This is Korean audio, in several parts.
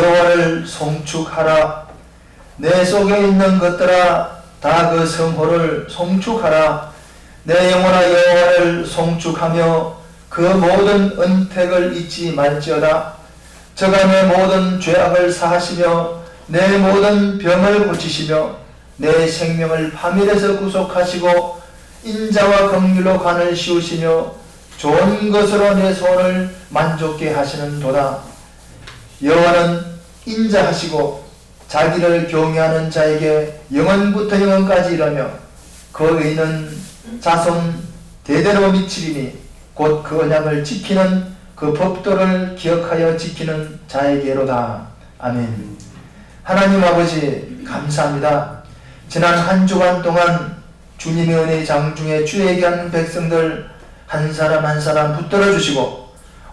여호와를 송축하라. 내 속에 있는 것들아 다 그 성호를 송축하라. 내 영혼아 여호와를 송축하며 그 모든 은택을 잊지 말지어다. 저가 내 모든 죄악을 사하시며 내 모든 병을 고치시며 내 생명을 파멸에서 구속하시고 인자와 긍휼로 간을 씌우시며 좋은 것으로 내 소원을 만족케 하시는 도다. 여호와는 인자하시고 자기를 경외하는 자에게 영원부터 영원까지 이르며 그 의는 자손 대대로 미치리니 곧 그 언약을 지키는 그 법도를 기억하여 지키는 자에게로다. 아멘. 하나님 아버지 감사합니다. 지난 한 주간 동안 주님의 은혜의 장중에 주에게 한 백성들 한 사람 한 사람 붙들어 주시고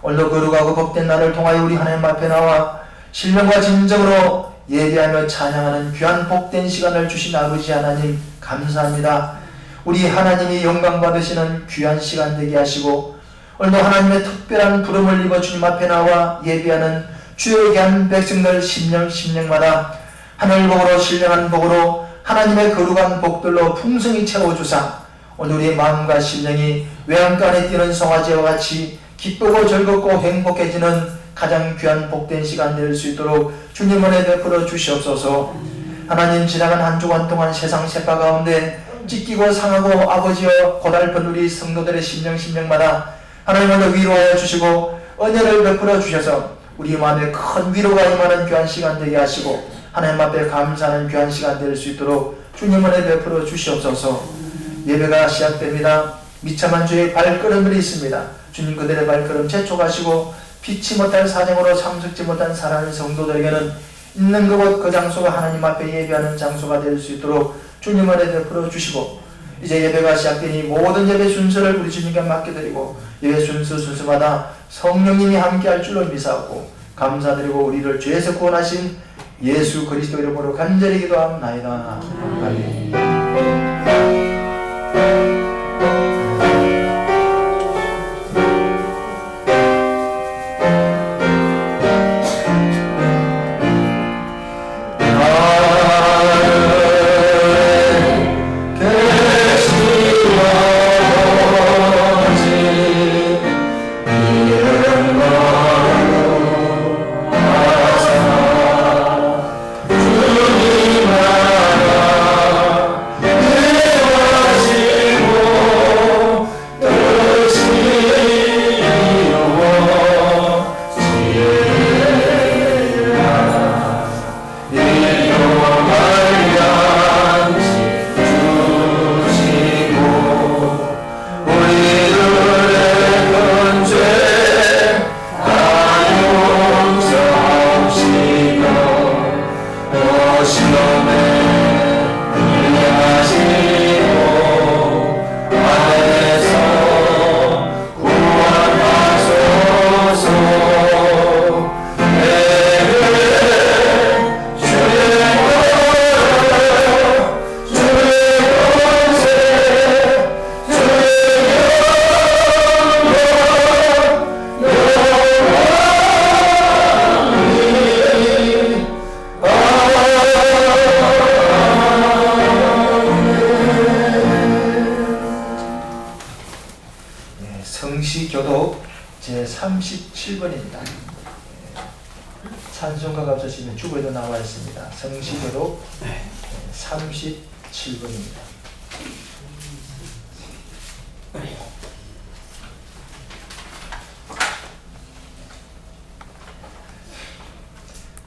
오늘도 거룩하고 복된 날을 통하여 우리 하나님 앞에 나와 신령과 진정으로 예배하며 찬양하는 귀한 복된 시간을 주신 아버지 하나님 감사합니다. 우리 하나님이 영광 받으시는 귀한 시간 되게 하시고 오늘도 하나님의 특별한 부름을 입어 주님 앞에 나와 예배하는 주에게 한 백성들 심령마다 하늘복으로 신령한 복으로 하나님의 거룩한 복들로 풍성히 채워주사 오늘 우리의 마음과 심령이 외양간에 뛰는 송아지와 같이 기쁘고 즐겁고 행복해지는 가장 귀한 복된 시간 될 수 있도록 주님 은혜 베풀어 주시옵소서. 하나님 지나간 한 주간 동안 세상 세파 가운데 찢기고 상하고 아버지여 고달픈 우리 성도들의 심령마다 하나님을 위로하여 주시고 은혜를 베풀어 주셔서 우리 마음에 큰 위로가 임하는 귀한 시간 되게 하시고 하나님 앞에 감사하는 귀한 시간 될 수 있도록 주님 은혜 베풀어 주시옵소서. 예배가 시작됩니다. 미참한 주의 발걸음들이 있습니다. 주님 그들의 발걸음 재촉하시고 피치 못할 사정으로 참석지 못한 사랑하는 성도들에게는 있는 그곳 그 장소가 하나님 앞에 예배하는 장소가 될 수 있도록 주님 은혜 베풀어 주시고 이제 예배가 시작되니 모든 예배 순서를 우리 주님께 맡겨드리고 예배 순서마다 성령님이 함께할 줄로 믿사옵고 감사드리고 우리를 죄에서 구원하신 예수 그리스도 이름으로 간절히 기도합나이다. 아멘. 성시교독 제37번입니다. 찬송가가 없으시면 주보에도 나와 있습니다. 성시교독 37번입니다.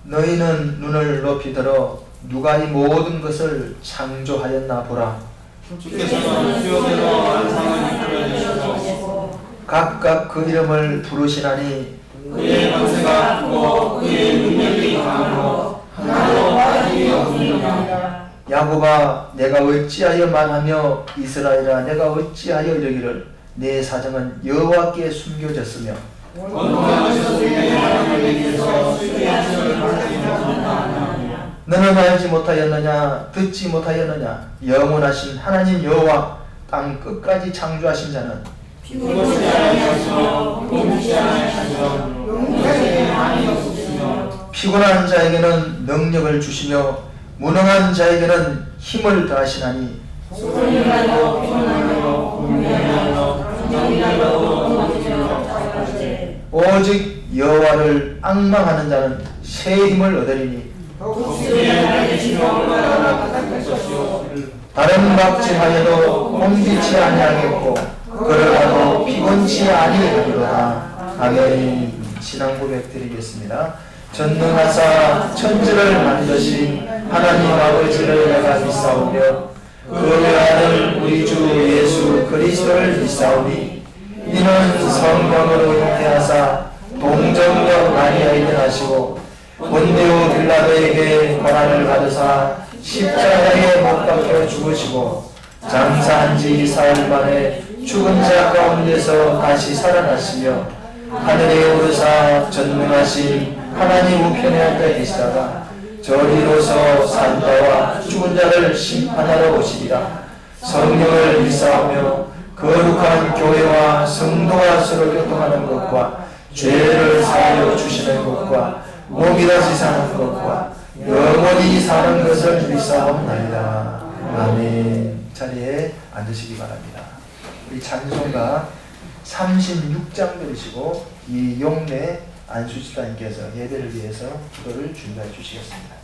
너희는 눈을 높이 들어 누가 이 모든 것을 창조하였나 보라. 주께서는 수요대로 안상을 이끌어 주시고 각각 그 이름을 부르시나니 그의 권세가 크고 그의 능력이 강하고 하나도 빠짐이 없느니라. 야곱아 내가 어찌하여 말하며 이스라엘아 내가 어찌하여 이르기를 내 사정은 여호와께 숨겨졌으며 원통하셔서 내 하나님께서 수리하시는 것이 없느니라. 너는 알지 못하였느냐 듣지 못하였느냐 영원하신 하나님 여호와 땅 끝까지 창조하신 자는 피곤치 아니하시며 멈추지 아니하시며 용서에 한이 없으시며 피곤한 자에게는 능력을 주시며 무능한 자에게는 힘을 더하시나니 소리라도 피곤하며 공명하며 정령이라도 넘어지며 자빠지되 오직 여호와를 앙망하는 자는 새 힘을 얻으리니 독수리의 날개치며 날아가 바닥할 것이요 다른 박질하여도 홈기치 아니하겠고 걸어가도 피곤치 아니하리로다. 아멘. 신앙 고백 드리겠습니다. 전능하사 천지를 만드신 하나님 아버지를 내가 믿사오며 그 외아들 우리 주 예수 그리스도를 믿사오니 이는 성령으로 잉태하사 동정녀 마리아에게 하시고 본디오 빌라도에게 고난을 받으사 십자가에 못 박혀 죽으시고 장사한 지 사흘 만에 죽은 자 가운데서 다시 살아나시며 하늘에 오르사 전능하신 하나님 우편에 앉아 계시다가 저리로서 산자와 죽은 자를 심판하러 오시리라. 성령을 믿사오며 거룩한 교회와 성도가 서로 교통하는 것과 죄를 사하여 주시는 것과 몸이 다시 사는 것과 영원히 사는 것을 믿사옵나이다. 아멘. 자리에 앉으시기 바랍니다. 우리 찬송가 36장 들으시고 이 용례 안수집사님께서 예배를 위해서 기도를 준비해 주시겠습니다.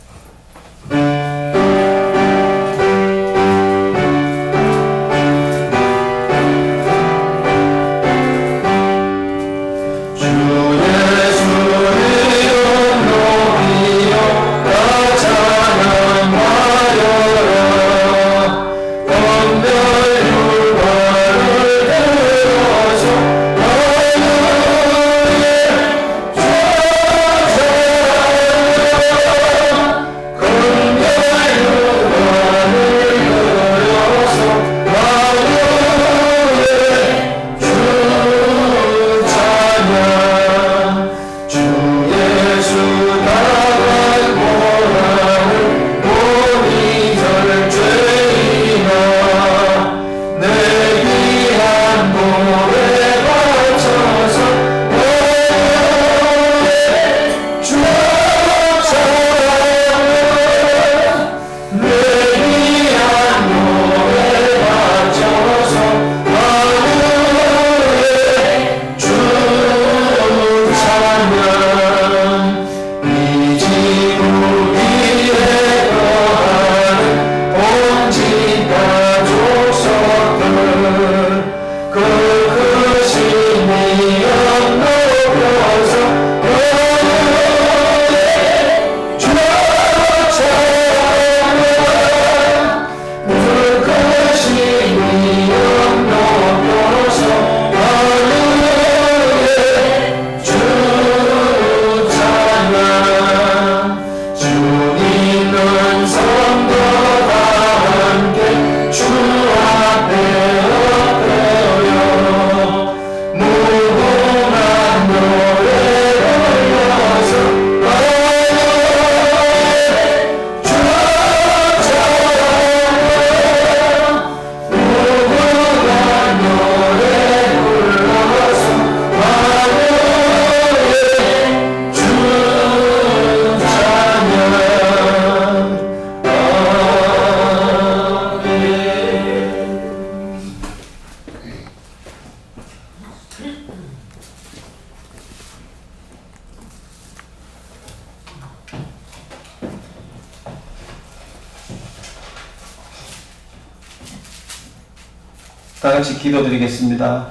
다 같이 기도드리겠습니다.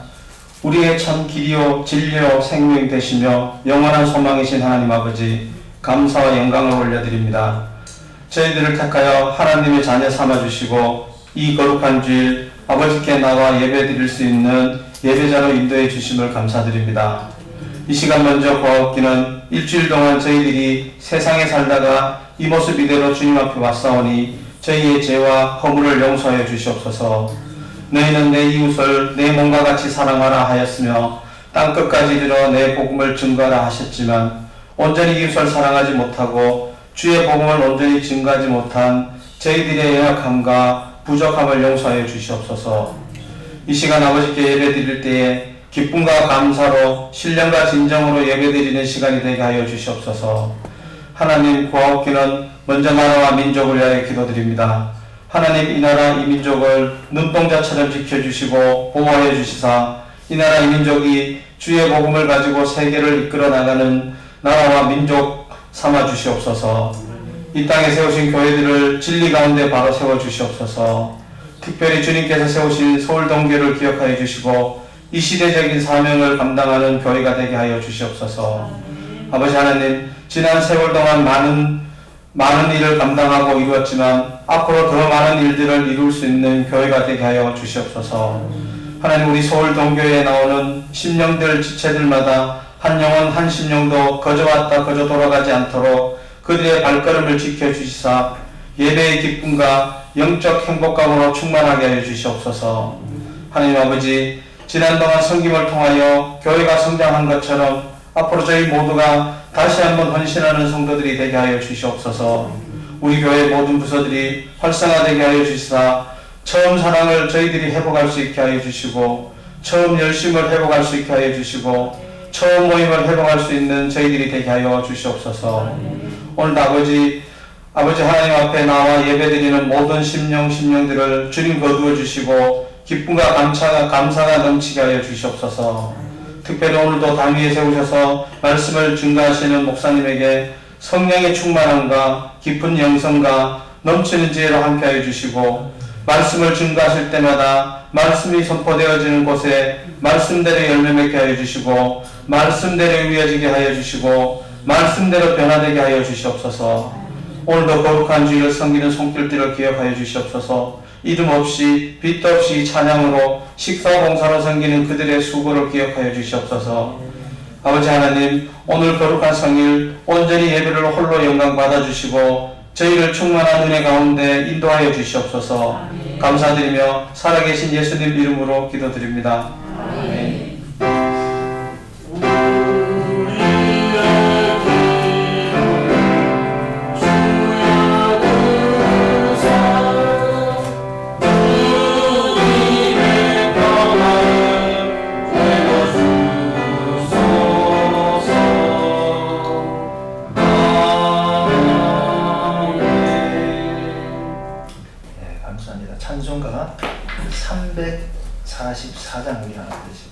우리의 참 길이요 진리요 생명이 되시며 영원한 소망이신 하나님 아버지, 감사와 영광을 올려드립니다. 저희들을 택하여 하나님의 자녀 삼아주시고 이 거룩한 주일 아버지께 나와 예배드릴 수 있는 예배자로 인도해 주심을 감사드립니다. 이 시간 먼저 고맙기는 일주일 동안 저희들이 세상에 살다가 이 모습 이대로 주님 앞에 왔사오니 저희의 죄와 허물을 용서하여 주시옵소서. 너희는 내 이웃을 내 몸과 같이 사랑하라 하였으며 땅끝까지 이르러 내 복음을 증거하라 하셨지만 온전히 이웃을 사랑하지 못하고 주의 복음을 온전히 증거하지 못한 저희들의 연약함과 부족함을 용서하여 주시옵소서. 이 시간 아버지께 예배드릴 때에 기쁨과 감사로 신령과 진정으로 예배드리는 시간이 되게 하여 주시옵소서. 하나님 구하옵기는 먼저 나라와 민족을 위하여 기도드립니다. 하나님 이 나라 이 민족을 눈동자처럼 지켜주시고 보호하여 주시사 이 나라 이 민족이 주의 복음을 가지고 세계를 이끌어 나가는 나라와 민족 삼아 주시옵소서. 이 땅에 세우신 교회들을 진리 가운데 바로 세워 주시옵소서. 특별히 주님께서 세우신 서울동교를 기억하여 주시고 이 시대적인 사명을 감당하는 교회가 되게 하여 주시옵소서. 아버지 하나님, 지난 세월 동안 많은 일을 감당하고 이루었지만 앞으로 더 많은 일들을 이룰 수 있는 교회가 되게 하여 주시옵소서. 하나님, 우리 서울동교회에 나오는 심령들 지체들마다 한 영혼 한 심령도 거저 왔다 거저 돌아가지 않도록 그들의 발걸음을 지켜주시사 예배의 기쁨과 영적 행복감으로 충만하게 하여 주시옵소서. 하나님 아버지, 지난 동안 섬김을 통하여 교회가 성장한 것처럼 앞으로 저희 모두가 다시 한번 헌신하는 성도들이 되게 하여 주시옵소서. 우리 교회 모든 부서들이 활성화되게 하여 주시사 처음 사랑을 저희들이 회복할 수 있게 하여 주시고 처음 열심을 회복할 수 있게 하여 주시고 처음 모임을 회복할 수 있는 저희들이 되게 하여 주시옵소서. 오늘도 아버지 하나님 앞에 나와 예배드리는 모든 심령들을 주님 거두어 주시고 기쁨과 감사가 넘치게 하여 주시옵소서. 특별히 오늘도 당 위에 세우셔서 말씀을 증거하시는 목사님에게 성령의 충만함과 깊은 영성과 넘치는 지혜로 함께하여 주시고 말씀을 증거하실 때마다 말씀이 선포되어지는 곳에 말씀대로 열매 맺게 하여 주시고 말씀대로 이어지게 하여 주시고 말씀대로 변화되게 하여 주시옵소서. 오늘도 거룩한 주를 섬기는 손길들을 기억하여 주시옵소서. 이름 없이 빛도 없이 찬양으로 식사봉사로 섬기는 그들의 수고를 기억하여 주시옵소서. 아버지 하나님, 오늘 거룩한 성일 온전히 예배를 홀로 영광 받아주시고 저희를 충만한 은혜 가운데 인도하여 주시옵소서. 감사드리며 살아계신 예수님 이름으로 기도드립니다. 아멘. 찬송가 344장 우리 하나 드리겠습니다.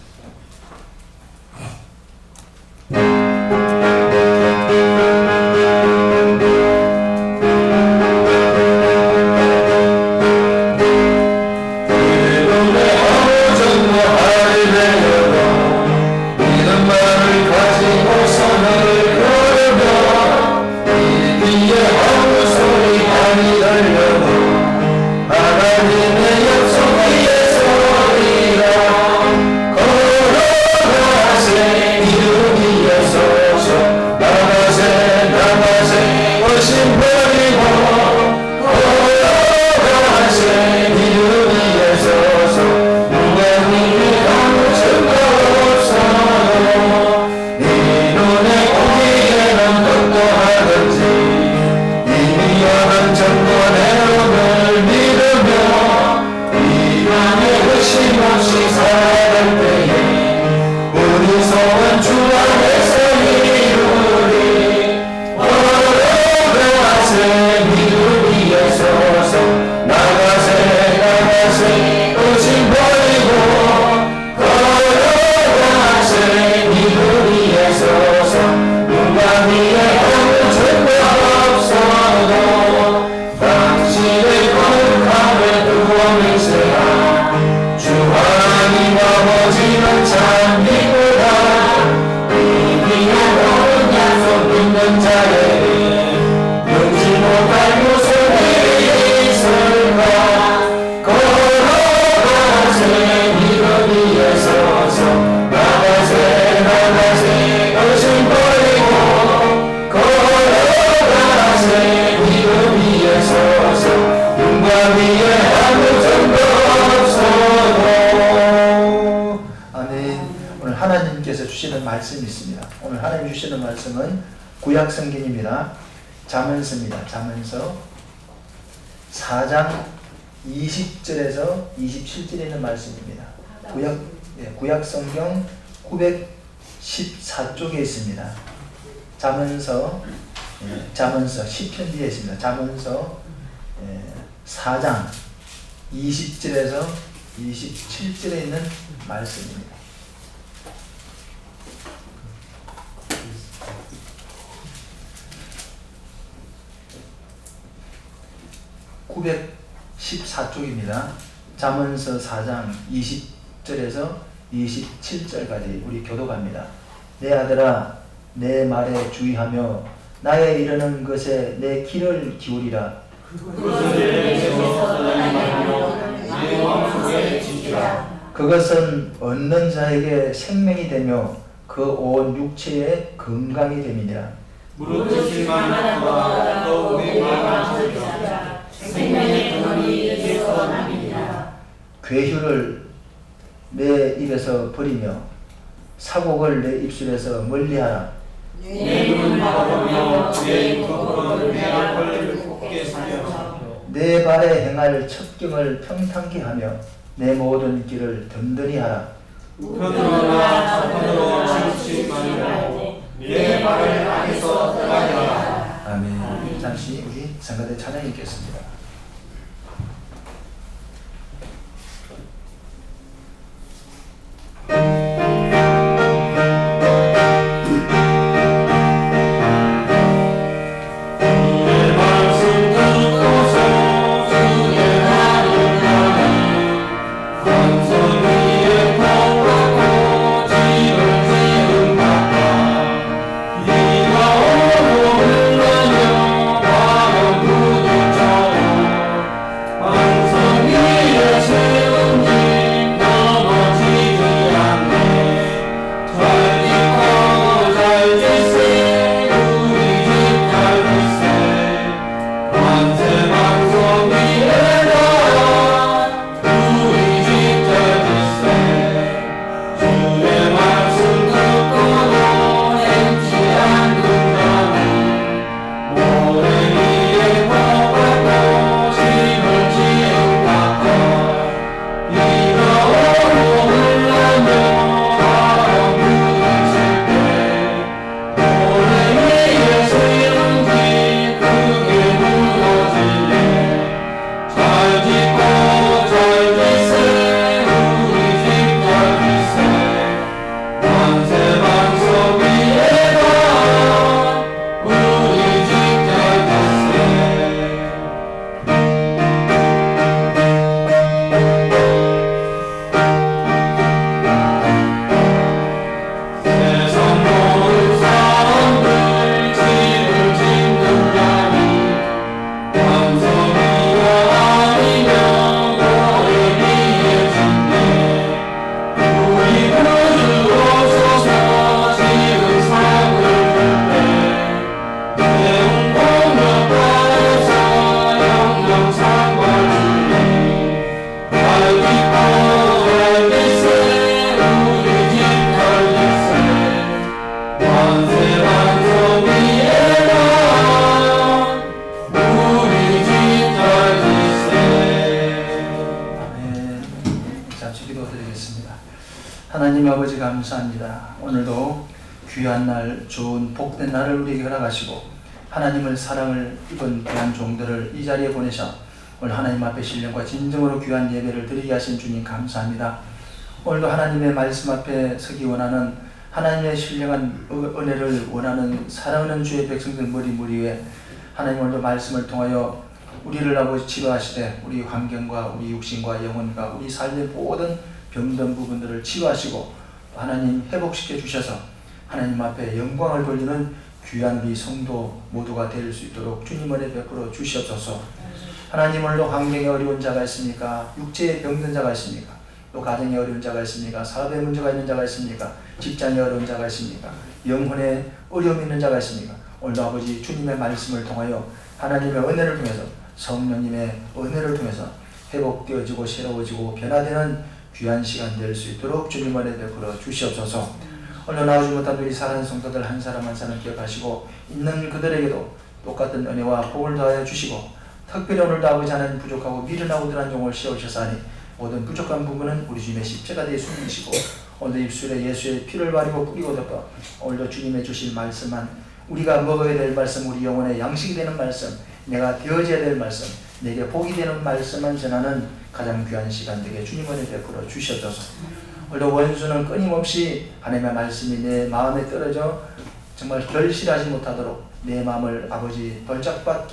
하나님께서 주시는 말씀이 있습니다. 오늘 하나님 주시는 말씀은 구약 성경입니다. 잠언서입니다. 잠언서 4장 20절에서 27절에 있는 말씀입니다. 구약 성경 914쪽에 있습니다. 잠언서 잠언서 10편 뒤에 있습니다. 잠언서 4장 20절에서 27절에 있는 말씀입니다. (914쪽입니다) 잠언서 4장 20절에서 27절까지 우리 교독합니다. 내 아들아 내 말에 주의하며 나의 이르는 것에 내 귀를 기울이라. 그것은 얻는 자에게 생명이 되며 그 온 육체의 건강이 됨이니라. 무릇 만하다 또 우리 마음을 지키라. 생명의 근원이 예수와 남이니라. 괴휴를 내 입에서 버리며 사곡을 내 입술에서 멀리하라. 내 눈을 바라보며 내 겉으로 내 앞을 곱게 살려. 내 발에 행할 첩경을 평탄케 하며 내 모든 길을 든든히 하라. 우편으로나 사편으로 치우치지 말고 내 발을 악에서 떠나게 하라. 아멘. 잠시 우리 성가대 찬양 읽겠습니다. 하나님 아버지 감사합니다. 오늘도 귀한 날, 좋은 복된 날을 우리에게 허락하시고 하나님을 사랑을 입은 귀한 종들을 이 자리에 보내셔 오늘 하나님 앞에 신령과 진정으로 귀한 예배를 드리게 하신 주님 감사합니다. 오늘도 하나님의 말씀 앞에 서기 원하는 하나님의 신령한 은혜를 원하는 사랑하는 주의 백성들 머리 위에 하나님 오늘도 말씀을 통하여 우리를 아버지 치료하시되 우리 환경과 우리 육신과 영혼과 우리 삶의 모든 병든 부분들을 치유하시고 하나님 회복시켜 주셔서 하나님 앞에 영광을 돌리는 귀한 우리 성도 모두가 될 수 있도록 주님 은혜 베풀어 주시옵소서. 하나님 오늘도 환경에 어려운 자가 있습니까? 육체에 병든 자가 있습니까? 또 가정에 어려운 자가 있습니까? 사업에 문제가 있는 자가 있습니까? 직장에 어려운 자가 있습니까? 영혼에 어려움이 있는 자가 있습니까? 오늘도 아버지 주님의 말씀을 통하여 하나님의 은혜를 통해서 성령님의 은혜를 통해서 회복되어지고 새로워지고 변화되는 귀한 시간 될 수 있도록 주님 은혜 베풀어 주시옵소서. 오늘 나오지 못한 우리 사랑하는 성도들 한 사람 한 사람 기억하시고 있는 그들에게도 똑같은 은혜와 복을 더하여 주시고 특별히 오늘도 아버지 하나님 부족하고 미련하고 들한 종을 세우셨사니 모든 부족한 부분은 우리 주님의 십자가에 숨기시고 오늘 입술에 예수의 피를 바르고 뿌리고 덮어 오늘도 주님의 주신 말씀만 우리가 먹어야 될 말씀, 우리 영혼의 양식이 되는 말씀, 내가 되어져야 될 말씀, 내게 복이 되는 말씀만 전하는 가장 귀한 시간 되게 주님을 베풀어 주셔서 오늘 원수는 끊임없이 하나님의 말씀이 내 마음에 떨어져 정말 결실하지 못하도록 내 마음을 아버지 벌짝밭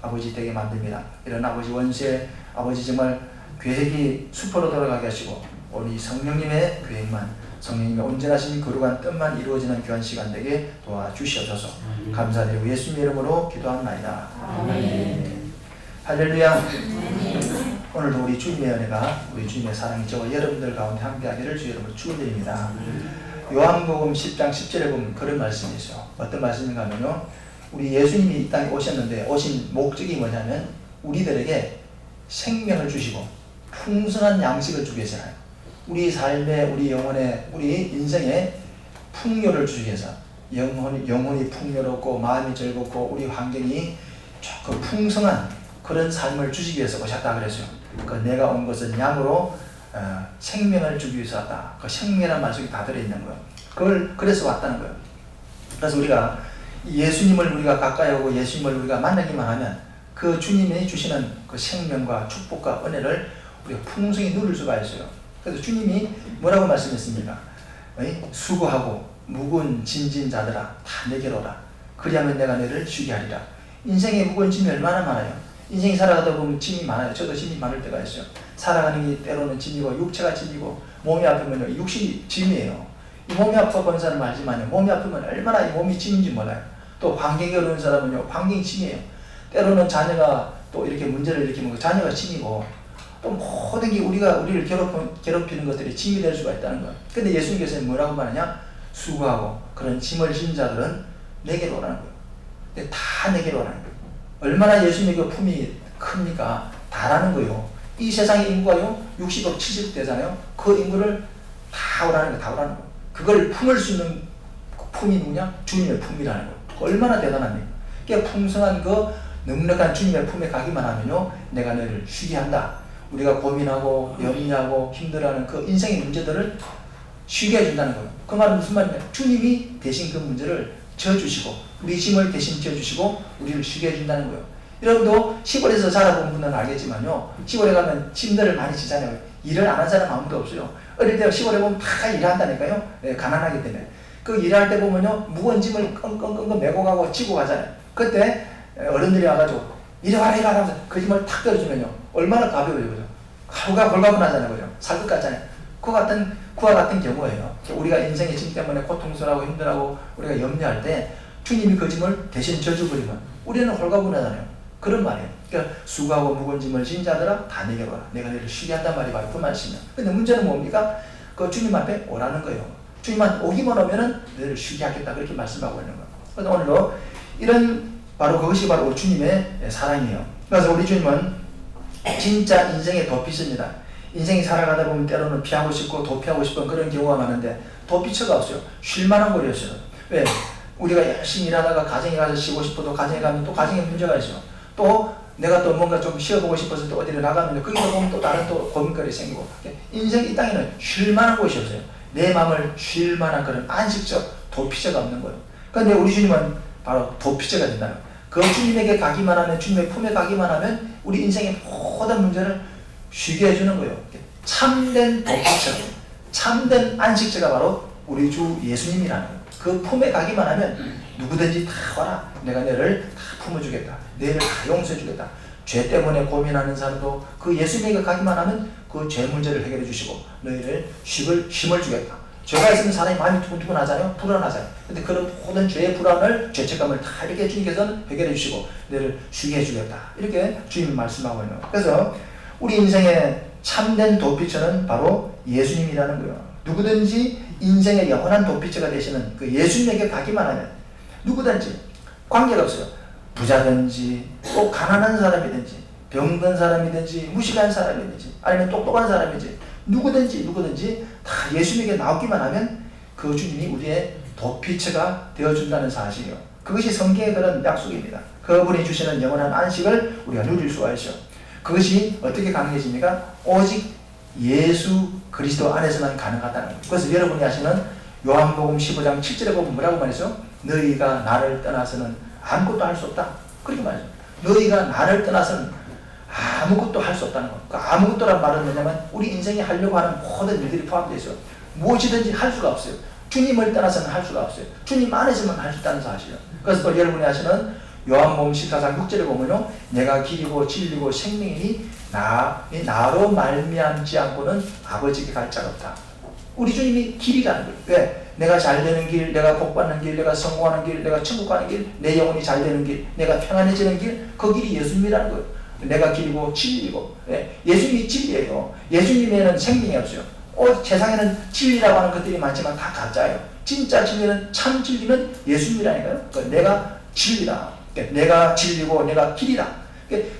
아버지 되게 만듭니다. 이런 아버지 원수의 아버지 정말 계획이 수포로 돌아가게 하시고 우리 성령님의 계획만, 성령님의 온전하신 거룩한 뜻만 이루어지는 귀한 시간 되게 도와주시옵소서. 감사드리고 예수님 이름으로 기도합나이다. 아멘. 할렐루야. 오늘도 우리 주님의 은혜가, 우리 주님의 사랑이 저와 여러분들 가운데 함께하기를 주 여러분 축원드립니다. 요한복음 10장 10절에 보면 그런 말씀이 있어요. 어떤 말씀인가 하면요, 우리 예수님이 이 땅에 오셨는데 오신 목적이 뭐냐면 우리들에게 생명을 주시고 풍성한 양식을 주기 위해서요. 우리 삶에, 우리 영혼에, 우리 인생에 풍요를 주기 위해서, 영혼이 풍요롭고 마음이 즐겁고 우리 환경이 조금 풍성한 그런 삶을 주시기 위해서 오셨다 그랬어요. 그 내가 온 것은 양으로 생명을 주기 위해서 왔다. 그 생명이라는 말씀이 다 들어있는 거예요. 그래서 왔다는 거예요. 그래서 우리가 예수님을 우리가 가까이 오고 예수님을 우리가 만나기만 하면 그 주님이 주시는 그 생명과 축복과 은혜를 우리가 풍성히 누릴 수가 있어요. 그래서 주님이 뭐라고 말씀했습니까? 수고하고 무거운 짐진 자들아 다 내게로 오라. 그리하면 내가 너를 쉬게 하리라. 인생에 무거운 짐이 얼마나 많아요. 인생이 살아가다 보면 짐이 많아요. 저도 짐이 많을 때가 있어요. 살아가는 게 때로는 짐이고 육체가 짐이고 몸이 아프면요 육신이 짐이에요. 이 몸이 아파 본 사람은 알지만요, 몸이 아프면 얼마나 이 몸이 짐인지 몰라요. 또 환경이 어려운 사람은요 환경이 짐이에요. 때로는 자녀가 또 이렇게 문제를 일으키면 자녀가 짐이고 또 모든 게 우리를 괴롭히는 것들이 짐이 될 수가 있다는 거예요. 근데 예수님께서는 뭐라고 말하냐? 수고하고 그런 짐을 진 자들은 내게로 오라는 거예요. 근데 다 내게로 오라는 거예요. 얼마나 예수님의 그 품이 큽니까? 다라는 거예요. 이 세상의 인구가요 60억 70억 되잖아요. 그 인구를 다 오라는 거예요. 다 오라는 거예요. 그걸 품을 수 있는 품이 누구냐? 주님의 품이라는 거예요. 얼마나 대단합니까? 그러니까 풍성한 그 넉넉한 주님의 품에 가기만 하면요 내가 너를 쉬게 한다. 우리가 고민하고 염려하고 힘들어하는 그 인생의 문제들을 쉬게 해준다는 거예요. 그 말은 무슨 말이냐? 주님이 대신 그 문제를 져주시고 우리 짐을 대신 져주시고 우리를 쉬게 해준다는 거예요. 여러분도 시골에서 자라본 분들은 알겠지만요, 시골에 가면 짐들을 많이 지잖아요. 일을 안 한 사람 아무도 없어요. 어릴 때 시골에 보면 다 일한다니까요. 네, 가난하기 때문에. 그 일할 때 보면요 무거운 짐을 끙끙끙 메고 가고 지고 가잖아요. 그때 어른들이 와가지고 이리 와라 하면서 그 짐을 탁 떨어주면요 얼마나 가벼워요. 그죠? 하루가 골가분하잖아요. 그죠? 살 것 같잖아요. 그와 같은 경우예요. 우리가 인생의 짐 때문에 고통스러워하고 힘들어하고 우리가 염려할 때 주님이 그 짐을 대신 져주버리면 우리는 홀가분하잖아요. 그런 말이에요. 그러니까 수고하고 무거운 짐을 진 자들아 다 내게 와라. 내가 너를 쉬게 한단 말이 바로 그 말씀이에요. 근데 문제는 뭡니까? 그 주님 앞에 오라는 거예요. 주님한테 오기만 하면은 너를 쉬게 하겠다. 그렇게 말씀하고 있는 거예요. 그래서 오늘도 그것이 바로 우리 주님의 사랑이에요. 그래서 우리 주님은 진짜 인생의 도피처입니다. 인생이 살아가다 보면 때로는 피하고 싶고 도피하고 싶은 그런 경우가 많은데 도피처가 없어요. 쉴만한 곳이었어요. 왜? 우리가 열심히 일하다가 가정에 가서 쉬고 싶어도 가정에 가면 또 가정에 문제가 있어요. 또 내가 또 뭔가 좀 쉬어보고 싶어서 또 어디를 나가면 거기서 보면 또 다른 또 고민거리 생기고 인생 이 땅에는 쉴만한 곳이 없어요. 내 마음을 쉴만한 그런 안식처, 도피처가 없는 거예요. 그런데 우리 주님은 바로 도피처가 된다는 거예요. 그 주님에게 가기만 하면, 주님의 품에 가기만 하면 우리 인생의 모든 문제를 쉬게 해주는 거예요. 참된 도피처, 참된 안식처가 바로 우리 주 예수님이라는 거예요. 그 품에 가기만 하면 누구든지 다 와라. 내가 너를 다 품어주겠다. 너를 다 용서해주겠다. 죄 때문에 고민하는 사람도 그 예수님에게 가기만 하면 그 죄 문제를 해결해 주시고 너희를 힘을 주겠다. 죄가 있으면 사람이 마음이 두근두근하잖아요. 불안하잖아요. 근데 그런 모든 죄의 불안을, 죄책감을 다 이렇게 주님께서는 해결해 주시고 너를 쉬게 해주겠다. 이렇게 주님이 말씀하고 있는 거예요. 그래서 우리 인생의 참된 도피처는 바로 예수님이라는 거예요. 누구든지 인생의 영원한 도피처가 되시는 그 예수님에게 가기만 하면 누구든지 관계가 없어요. 부자든지 또 가난한 사람이든지 병든 사람이든지 무식한 사람이든지 아니면 똑똑한 사람이든지 누구든지 다 예수님에게 나오기만 하면 그 주님이 우리의 도피처가 되어준다는 사실이요. 그것이 성경의 그런 약속입니다. 그분이 주시는 영원한 안식을 우리가 누릴 수가 있어요. 그것이 어떻게 가능해집니까? 오직 예수 그리스도 안에서만 가능하다는 거예요. 그래서 여러분이 아시는 요한복음 15장 7절에 보면 뭐라고 말했죠? 너희가 나를 떠나서는 아무것도 할 수 없다. 그렇게 말해요. 너희가 나를 떠나서는 아무것도 할 수 없다는 거. 그 아무것도란 말은 뭐냐면 우리 인생에 하려고 하는 모든 일들이 포함되어 있어요. 무엇이든지 할 수가 없어요. 주님을 떠나서는 할 수가 없어요. 주님 안에서만 할 수 있다는 사실이에요. 그래서 또 여러분이 하시는 요한복음 14장 6절에 보면요, 내가 길이고 진리고 생명이니 나로 말미암지 않고는 아버지께 갈 자가 없다. 우리 주님이 길이라는 거예요. 왜? 내가 잘 되는 길, 내가 복받는 길, 내가 성공하는 길, 내가 천국 가는 길, 내 영혼이 잘 되는 길, 내가 평안해지는 길, 그 길이 예수님이라는 거예요. 내가 길이고 진리고. 예수님이 진리예요. 예수님에는 생명이 없어요. 세상에는 진리라고 하는 것들이 많지만 다 가짜예요. 진짜 진리는, 참 진리는 예수님이라니까요. 그러니까 내가 진리다. 내가 진리고 내가 길이다.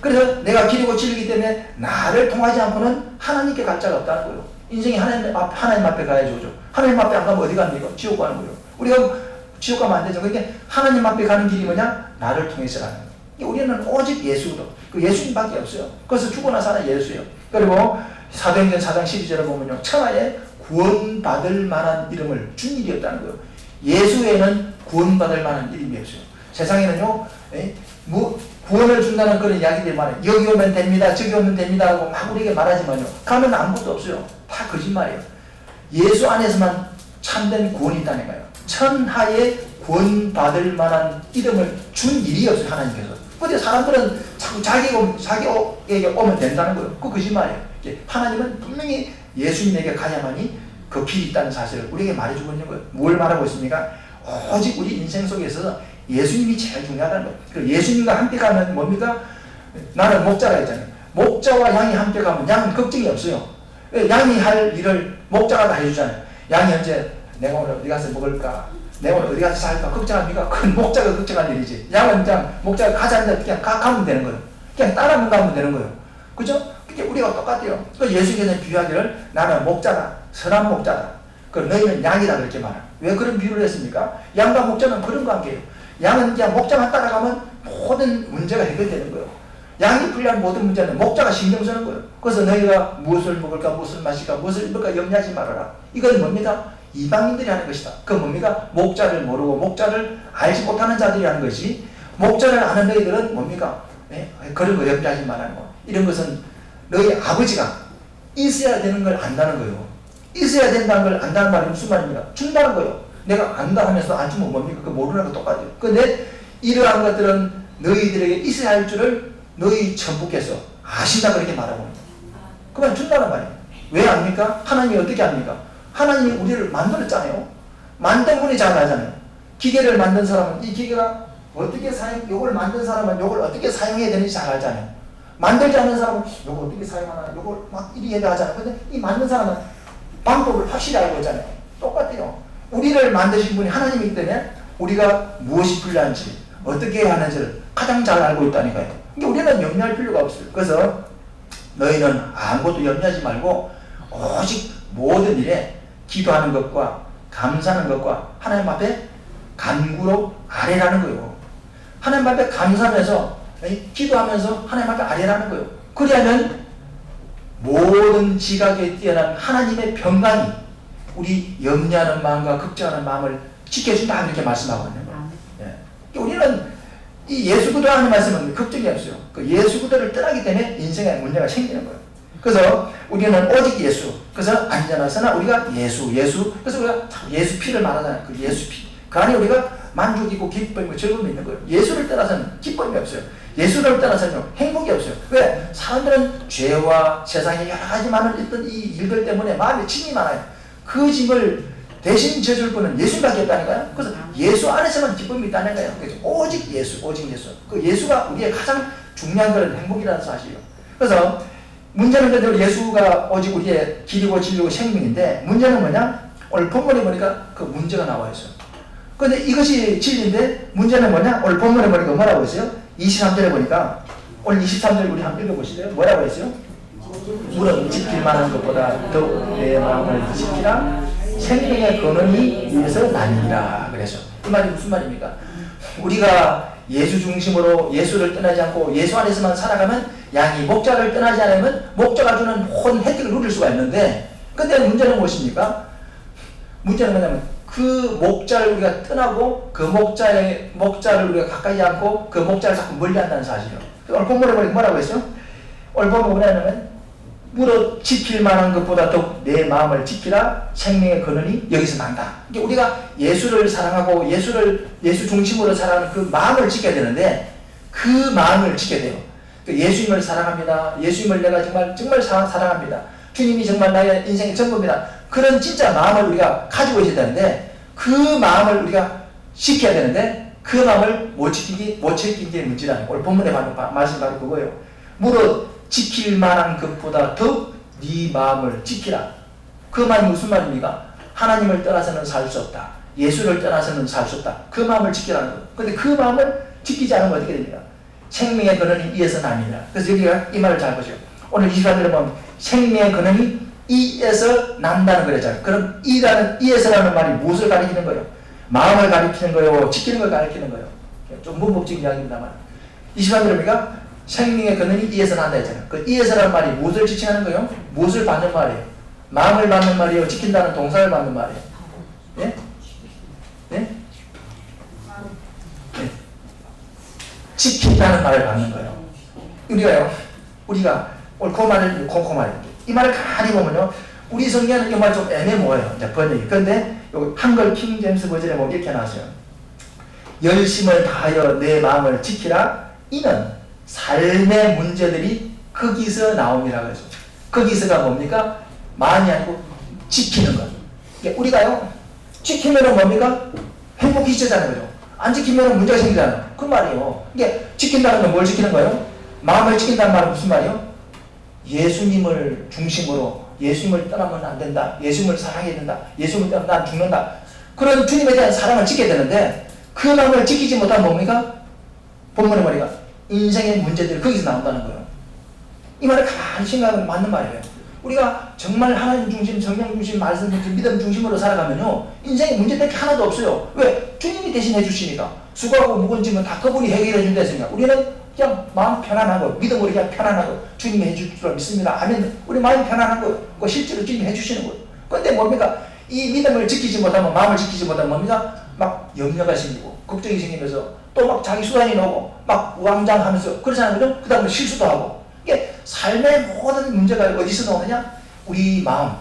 그래서 내가 길이고 진리이기 때문에 나를 통하지 않고는 하나님께 갈 자가 없다는 거예요. 인생이 하나님 앞에 가야죠. 하나님 앞에 안 가면 어디 갑니까? 지옥 가는 거예요. 우리가 지옥 가면 안 되죠. 그러니까 하나님 앞에 가는 길이 뭐냐? 나를 통해서라는 거예요. 우리는 오직 예수도, 그 예수님밖에 없어요. 그래서 죽어나 사는 예수예요. 그리고 사도행전 4장 12절에 보면요, 천하에 구원받을 만한 이름을 준 일이 없다는 거예요. 예수 외에는 구원받을 만한 이름이 없어요. 세상에는요, 구원을 준다는 그런 이야기들이 많아요. 여기 오면 됩니다, 저기 오면 됩니다 하고 막 우리에게 말하지만요, 가면 아무것도 없어요. 다 거짓말이에요. 예수 안에서만 참된 구원이 있다는 거예요. 천하에 구원받을 만한 이름을 준 일이 없어요, 하나님께서. 근데 사람들은 자꾸 자기에게 오면 된다는 거예요. 그거 거짓말이에요. 하나님은 분명히 예수님에게 가야만이 그 길이 있다는 사실을 우리에게 말해주고 있는 거예요. 뭘 말하고 있습니까? 오직 우리 인생 속에서 예수님이 제일 중요하다는 거예요. 그 예수님과 함께 가면 뭡니까? 나는 목자가 있잖아요. 목자와 양이 함께 가면 양은 걱정이 없어요. 양이 할 일을 목자가 다 해주잖아요. 양이 언제 내가 오늘 어디 가서 먹을까? 내가 오늘 어디 가서 살까? 걱정합니까? 그건 목자가 걱정할 일이지. 양은 그냥 목자가 가자는데 그냥 가면 되는 거예요. 그냥 따라만 가면 되는 거예요. 그죠? 그게 우리가 똑같아요. 그 예수께서는 비유하기를 나는 목자다. 선한 목자다. 그 너희는 양이다. 그렇게 말해요. 왜 그런 비유를 했습니까? 양과 목자는 그런 관계예요. 양은 그냥 목자만 따라가면 모든 문제가 해결되는 거예요. 양이 불리한 모든 문제는 목자가 신경 쓰는 거예요. 그래서 너희가 무엇을 먹을까, 무엇을 마실까, 무엇을 입을까 염려하지 말아라. 이건 뭡니까? 이방인들이 하는 것이다. 그건 뭡니까? 목자를 모르고 목자를 알지 못하는 자들이 하는 것이, 목자를 아는 너희들은 뭡니까? 그런 거 염려하지 말라는 거. 이런 것은 너희 아버지가 있어야 되는 걸 안다는 거예요. 있어야 된다는 걸 안다는 말이 무슨 말입니까? 준다는 거예요. 내가 안다 하면서 안 주면 뭡니까? 그 모르는 거 똑같아요. 근데 이러한 것들은 너희들에게 있어야 할 줄을 너희 천부께서 아신다 그렇게 말하고 있는 거예요. 그만 준다는 말이에요. 왜 압니까? 하나님이 어떻게 합니까? 하나님이 우리를 만들었잖아요. 만든 분이 잘 알잖아요. 기계를 만든 사람은 이 기계가 어떻게 요걸 만든 사람은 요걸 어떻게 사용해야 되는지 잘 알잖아요. 만들지 않는 사람은 요걸 어떻게 사용하나, 요걸 막 이리 해야 하잖아요. 근데 이 만든 사람은 방법을 확실히 알고 있잖아요. 똑같아요. 우리를 만드신 분이 하나님이기 때문에 우리가 무엇이 필요한지, 어떻게 해야 하는지를 가장 잘 알고 있다니까요. 그러니까 우리는 염려할 필요가 없어요. 그래서 너희는 아무것도 염려하지 말고 오직 모든 일에 기도하는 것과 감사하는 것과 하나님 앞에 간구로 아뢰라는 거예요. 하나님 앞에 감사하면서 기도하면서 하나님 앞에 아뢰라는 거예요. 그리하면 모든 지각에 뛰어난 하나님의 평강이 우리 염려하는 마음과 걱정하는 마음을 지켜준다 이렇게 말씀하고 있는 거예요. 예. 우리는 이 예수 그리스도 하는 말씀은 걱정이 없어요. 그 예수 그리스도를 떠나기 때문에 인생에 문제가 생기는 거예요. 그래서 우리는 오직 예수. 그래서 안전하서나 우리가 예수. 그래서 우리가 예수 피를 말하잖아요. 그 예수 피. 그 안에 우리가 만족이고 기쁨이고 즐거움이 있는 거예요. 예수를 떠나서는 기쁨이 없어요. 예수를 떠나서는 행복이 없어요. 왜? 사람들은 죄와 세상에 여러 가지 많은 있던 이 일들 때문에 마음에 짐이 많아요. 그 짐을 대신 져줄 분은 예수밖에 없다니까요. 그래서 예수 안에서만 기쁨이 있다는 거예요. 그래서 오직 예수. 그 예수가 우리의 가장 중요한 그런 행복이라는 사실이에요. 그래서 문제는 그대로 예수가 오직 우리의 길이고 진리고 생명인데, 문제는 뭐냐? 오늘 본문에 보니까 그 문제가 나와 있어요. 근데 이것이 진리인데 문제는 뭐냐? 오늘 본문에 보니까 뭐라고 했어요? 23절에 보니까, 오늘 23절 우리 한번 읽어보실래요? 뭐라고 했어요? 무릇 지킬 만한 것보다 더욱 내 마음을 지키라. 생명의 근원이 위에서 나뉘니라. 그래서 이 말이 무슨 말입니까? 우리가 예수 중심으로 예수를 떠나지 않고 예수 안에서만 살아가면, 양이 목자를 떠나지 않으면 목자가 주는 모든 혜택을 누릴 수가 있는데, 근데 문제는 무엇입니까? 문제는 뭐냐면 그 목자를 우리가 떠나고 그 목자를 우리가 가까이 않고 그 목자를 자꾸 멀리 한다는 사실이요. 오늘 본문에 보니까 뭐라고 했어요? 오늘 본문에 뭐냐면 무릇 지킬 만한 것보다 더욱 내 마음을 지키라 생명의 근원이 여기서 난다. 그러니까 우리가 예수를 사랑하고 예수 중심으로 살아가는 그 마음을 지켜야 되는데 그 마음을 지켜야 돼요. 예수님을 사랑합니다. 예수님을 내가 정말 사랑합니다. 주님이 정말 나의 인생의 전부입니다. 그런 진짜 마음을 우리가 가지고 있어야 되는데 그 마음을 우리가 지켜야 되는데 그 마음을 못 지킨 게 문제라는 거예요. 오늘 본문에 말씀 바로 그거예요. 무릇 지킬 만한 것보다 더 네 마음을 지키라. 그 말이 무슨 말입니까? 하나님을 떠나서는 살 수 없다. 예수를 떠나서는 살 수 없다. 그 마음을 지키라는 거예요. 근데 그 마음을 지키지 않으면 어떻게 됩니까? 생명의 근원이 이에서 납니다. 그래서 여기가 이 말을 잘 보세요. 오늘 24절에 보면 생명의 근원이 이에서 난다는 거잖아요. 그럼 이에서라는 말이 무엇을 가리키는 거예요? 마음을 가리키는 거예요? 지키는 걸 가리키는 거예요? 좀 문법적인 이야기입니다만 23절입니까? 생명의 근원이 이에서 난다 했잖아요. 그 이에서라는 말이 무엇을 지칭하는 거예요? 무엇을 받는 말이에요? 마음을 받는 말이에요? 지킨다는 동사를 받는 말이에요? 예? 예? 예. 지킨다는 말을 받는 거예요. 우리가 오늘 그 말을 이 말을 가만히 보면요. 우리 성경은 이 말 좀 애매모호해요. 이제 번역이. 그런데 여기 한글 킹 제임스 버전에 보면 이렇게 나왔어요. 열심을 다하여 내 마음을 지키라. 이는 삶의 문제들이 거기서 나옵니다라고 해서 거기서가 뭡니까? 많이 아니고 지키는 것. 그러니까 우리가요. 지키면은 뭡니까? 행복해지잖아요. 그죠? 안 지키면은 문제가 생기잖아요. 그 말이에요. 그러니까 지킨다는 건 뭘 지키는 거예요? 마음을 지킨다는 말은 무슨 말이에요? 예수님을 중심으로 예수님을 떠나면 안 된다. 예수님을 사랑해야 된다. 예수님을 떠나면 난 죽는다. 그런 주님에 대한 사랑을 지켜야 되는데 그 마음을 지키지 못하면 뭡니까? 본문의 말이가 인생의 문제들이 거기서 나온다는 거예요. 이 말을 가만히 생각하면 맞는 말이에요. 우리가 정말 하나님 중심, 성령 중심, 말씀 중심, 믿음 중심으로 살아가면요 인생의 문제들이 하나도 없어요. 왜? 주님이 대신해 주시니까. 수고하고 무거운 짐은 다 그분이 해결해 준다 했으니까 우리는 그냥 마음 편안하고 믿음으로 그냥 편안하고 주님이 해줄 줄 믿습니다. 아멘. 우리 마음이 편안한 거예요. 그 실제로 주님이 해주시는 거예요. 그런데 뭡니까? 이 믿음을 지키지 못하면 마음을 지키지 못하면 뭡니까? 막 염려가 생기고 걱정이 생기면서 또 막 자기 수단이 나오고 막 우왕좌왕하면서 그러잖아요. 그죠? 그 다음에 실수도 하고 이게 삶의 모든 문제가 어디서 나오느냐? 우리 마음,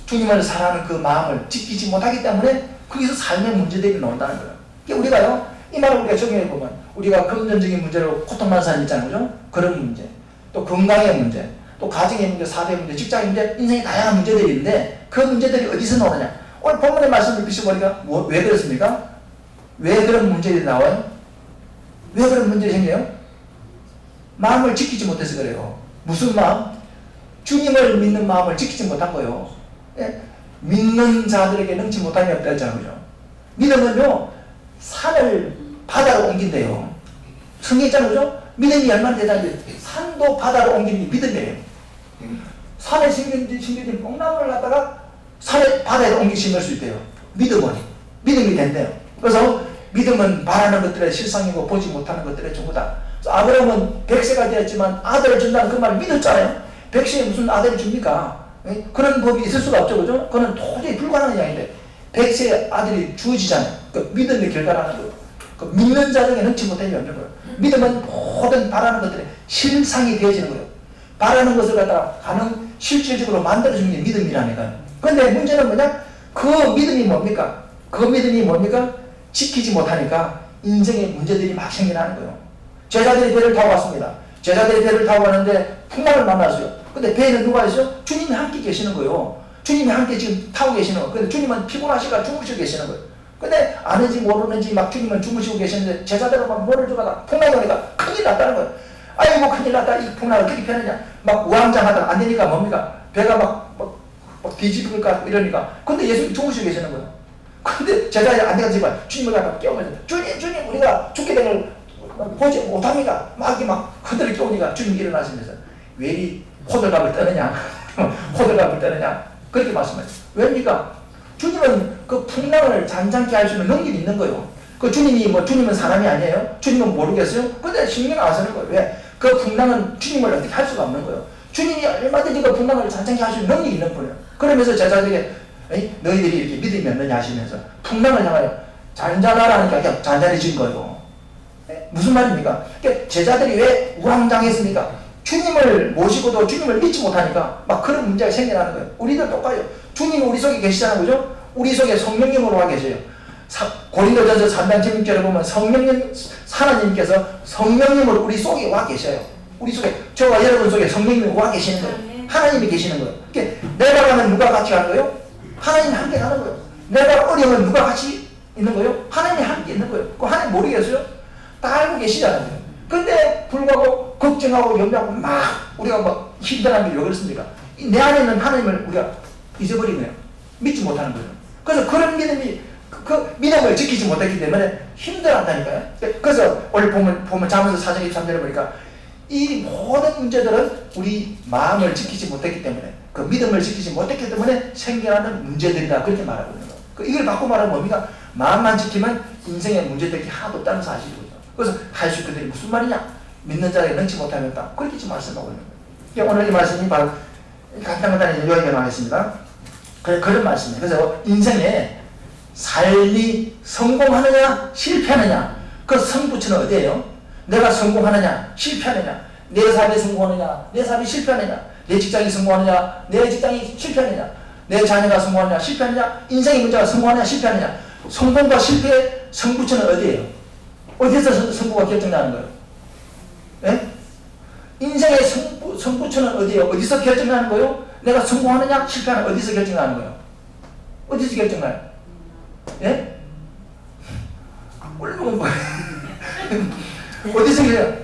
주님을 사랑하는 그 마음을 지키지 못하기 때문에 거기서 삶의 문제들이 나온다는 거예요. 그러니까 우리가요, 이 말을 우리가 적용해 보면 우리가 금전적인 문제로 고통만 사는 있잖아요. 그죠? 그런 문제, 또 건강의 문제, 또 가정의 문제, 사회의 문제, 직장의 문제, 인생의 다양한 문제들이 있는데 그 문제들이 어디서 나오느냐? 오늘 본문의 말씀을 비춰보니까 왜 그렇습니까? 왜 그런 문제들이 나와요? 왜 그런 문제가 생겨요? 마음을 지키지 못해서 그래요. 무슨 마음? 주님을 믿는 마음을 지키지 못한 거예요. 예? 믿는 자들에게 능치 못함이 없다 했잖아요. 그죠? 믿음은요, 산을 바다로 옮긴대요. 성경에 있잖아요. 그죠? 믿음이 얼마나 대단한지 산도 바다로 옮기는 게 믿음이에요. 산에 심겨진 뽕나무를 갖다가 산에 바다에 옮기 심을 수 있대요. 믿음이 된대요. 그래서 믿음은 바라는 것들의 실상이고 보지 못하는 것들의 전부다. 아브라함은 100세가 되었지만 아들을 준다는 그 말을 믿었잖아요. 100세에 무슨 아들을 줍니까? 그런 법이 있을 수가 없죠. 그죠? 그건 도저히 불가능한 이야기인데 100세에 아들이 주어지잖아요. 그 믿음의 결과라는 거예요. 그 믿는 자에게 능치 못할 일이 없는 거예요. 믿음은 모든 바라는 것들의 실상이 되어지는 거예요. 바라는 것을 갖다가 실질적으로 만들어주는 게 믿음이라니까요. 그런데 문제는 뭐냐? 그 믿음이 뭡니까? 지키지 못하니까 인생의 문제들이 막 생겨나는 거예요. 제자들이 배를 타고 왔습니다. 제자들이 배를 타고 가는데 풍랑을 만났어요. 근데 배에는 누가 있어요? 주님이 함께 계시는 거예요. 주님이 함께 지금 타고 계시는 거예요. 근데 주님은 피곤하시니까 주무시고 계시는 거예요. 근데 아는지 모르는지 막 주님은 주무시고 계시는데 제자들은 막 뭐를 주다가 풍랑이 오니까 큰일 났다는 거예요. 아이고 큰일 났다. 이 풍랑을 어떻게 펴느냐. 막 우왕좌왕하다가 안 되니까 뭡니까? 배가 막 뒤집을까 이러니까. 근데 예수님이 주무시고 계시는 거예요. 근데 제자들이 안 되겠지만 주님을 갖다 깨우면서 주님 우리가 죽게 된 걸 보지 못합니다. 막 흔들어 깨우니까 주님이 일어나시면서 왜 이 호들갑을 떠느냐 그렇게 말씀하셨어요. 왜입니까? 주님은 그 풍랑을 잔잔케 할 수 있는 능력이 있는 거예요. 그 주님은 사람이 아니에요? 주님은 모르겠어요? 근데 신경 안 쓰는 거예요. 왜? 그 풍랑은 주님을 어떻게 할 수가 없는 거예요. 주님이 얼마든지 그 풍랑을 잔잔케 할 수 있는 능력이 있는 거예요. 그러면서 제자들에게 너희들이 이렇게 믿음이 없느냐 하시면서 풍랑을 향하여 잔잔하라 하니까 그냥 잔잔해진 거예요. 무슨 말입니까? 그러니까 제자들이 왜 우왕좌왕했습니까? 주님을 모시고도 주님을 믿지 못하니까 막 그런 문제가 생겨나는 거예요. 우리도 똑같아요. 주님이 우리 속에 계시잖아요. 그죠? 우리 속에 성령님으로 와 계세요. 고린도전서 3장 16절에 보면 성령님, 하나님께서 성령님으로 우리 속에 와 계셔요. 우리 속에, 저와 여러분 속에 성령님이 와 계시는 거예요. 하나님이 계시는 거예요. 그러니까 내가 가면 누가 같이 가는 거예요? 하나님이 함께 가는 거예요. 내가 어려우면 누가 같이 있는 거예요? 하나님이 함께 있는 거예요. 그 하나님 모르겠어요? 다 알고 계시잖아요. 근데 불구하고 걱정하고 염려하고 막 우리가 막 힘들어하는 게 왜 그렇습니까? 내 안에 있는 하나님을 우리가 잊어버린 거예요. 믿지 못하는 거예요. 그래서 그런 믿음이 그 믿음을 지키지 못했기 때문에 힘들어한다니까요. 그래서 오늘 보면 잠언서 4장 23절에 보니까 이 모든 문제들은 우리 마음을 지키지 못했기 때문에 그 믿음을 지키지 못했기 때문에 생겨나는 문제들이다 그렇게 말하고 있는 거예요. 이걸 바꿔 말하면 뭡니까? 마음만 지키면 인생의 문제들이 하나도 없다는 사실이거든요. 그래서 하이스 그들이 무슨 말이냐? 믿는 자에게 능치 못하면 없다. 그렇게 지금 말씀하고 있는 거예요. 오늘 이 말씀이 바로 간단하게 요약해나가겠습니다. 그런 말씀이에요. 그래서 인생에 삶이 성공하느냐 실패하느냐 그 성부처는 어디예요? 내가 성공하느냐 실패하느냐 내 삶이 성공하느냐 내 삶이 실패하느냐 내 직장이 성공하느냐 내 직장이 실패하느냐 내 자녀가 성공하느냐 실패하느냐 인생의 문제가 성공하느냐 실패하느냐 성공과 실패의 성부처는 어디예요? 어디서 성부가 결정나는 거예요? 예? 인생의 성부처는 어디예요? 어디서 결정나는 거예요? 내가 성공하느냐 실패하느냐 어디서 결정나는 거예요? 어디서 결정나요? 예? 꼴보면 뭐예요? 어디서 그래요?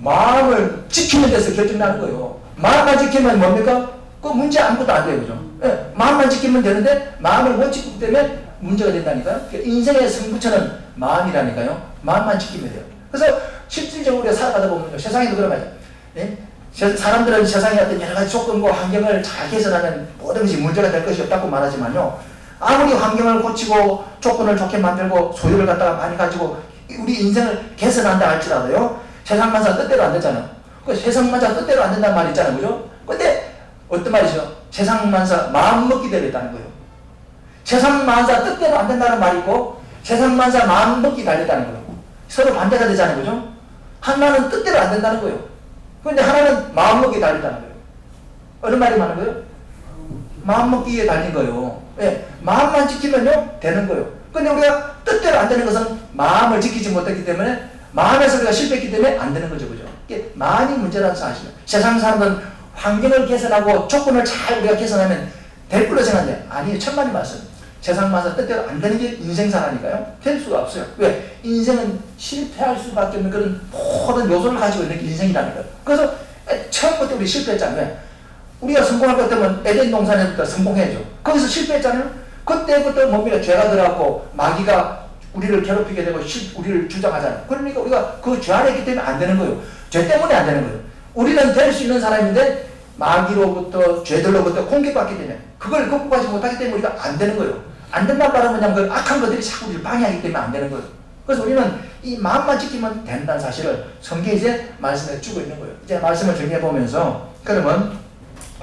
마음을 지키는 데서 결정나는 거예요. 마음만 지키면 뭡니까? 그 문제 아무것도 안 돼요. 그죠? 예, 마음만 지키면 되는데 마음을 못 지키기 때문에 문제가 된다니까요. 인생의 성부처는 마음이라니까요. 마음만 지키면 돼요. 그래서 실질적으로 우리가 살아가다 보면요. 세상에도 그런 말이죠. 예? 사람들은 세상에 어떤 여러 가지 조건과 환경을 잘 개선하면 모든 것이 문제가 될 것이 없다고 말하지만요. 아무리 환경을 고치고 조건을 좋게 만들고 소유를 갖다가 많이 가지고 우리 인생을 개선한다 할지라도요. 세상만사 뜻대로 안 되잖아요. 그 세상만사 뜻대로 안 된다는 말이 있잖아요. 그죠? 근데 어떤 말이죠? 세상만사 마음먹기대로 있다는 거예요. 세상만사 뜻대로 안 된다는 말이 있고 세상만사 마음먹기 달렸다는 거예요. 서로 반대가 되잖아요. 그죠? 하나는 뜻대로 안 된다는 거예요. 그런데 하나는 마음먹기에 달렸다는 거예요. 어느 말이 많은 거예요? 마음먹기에 달린 거예요. 예, 마음만 지키면요 되는 거예요. 근데 우리가 뜻대로 안 되는 것은 마음을 지키지 못했기 때문에 마음에서 우리가 실패했기 때문에 안 되는 거죠. 그죠? 이게 마음이 문제라는 사실이에요. 세상 사람들은 환경을 개선하고 조건을 잘 우리가 개선하면 될 거로 생각하는데 아니에요. 천만의 말씀. 세상만사 뜻대로 안 되는 게 인생사라니까요. 될 수가 없어요. 왜? 인생은 실패할 수밖에 없는 그런 모든 요소를 가지고 있는 게 인생이라니까요. 그래서 처음부터 우리 실패했잖아요. 우리가 성공할 것 같으면 에덴 동산에부터 성공해야죠. 거기서 실패했잖아요. 그때부터 뭡니까? 죄가 들어갔고 마귀가 우리를 괴롭히게 되고 우리를 주장하잖아요. 그러니까 우리가 그 죄 안에 있기 때문에 안 되는 거예요. 죄 때문에 안 되는 거예요. 우리는 될 수 있는 사람인데 마귀로부터 죄들로부터 공격받기 때문에 그걸 극복하지 못하기 때문에 우리가 안 되는 거예요. 안 된다는 말은 그냥 그 악한 것들이 자꾸 우리를 방해하기 때문에 안 되는 거예요. 그래서 우리는 이 마음만 지키면 된다는 사실을 성경이 이제 말씀해 주고 있는 거예요. 이제 말씀을 정리해 보면서 그러면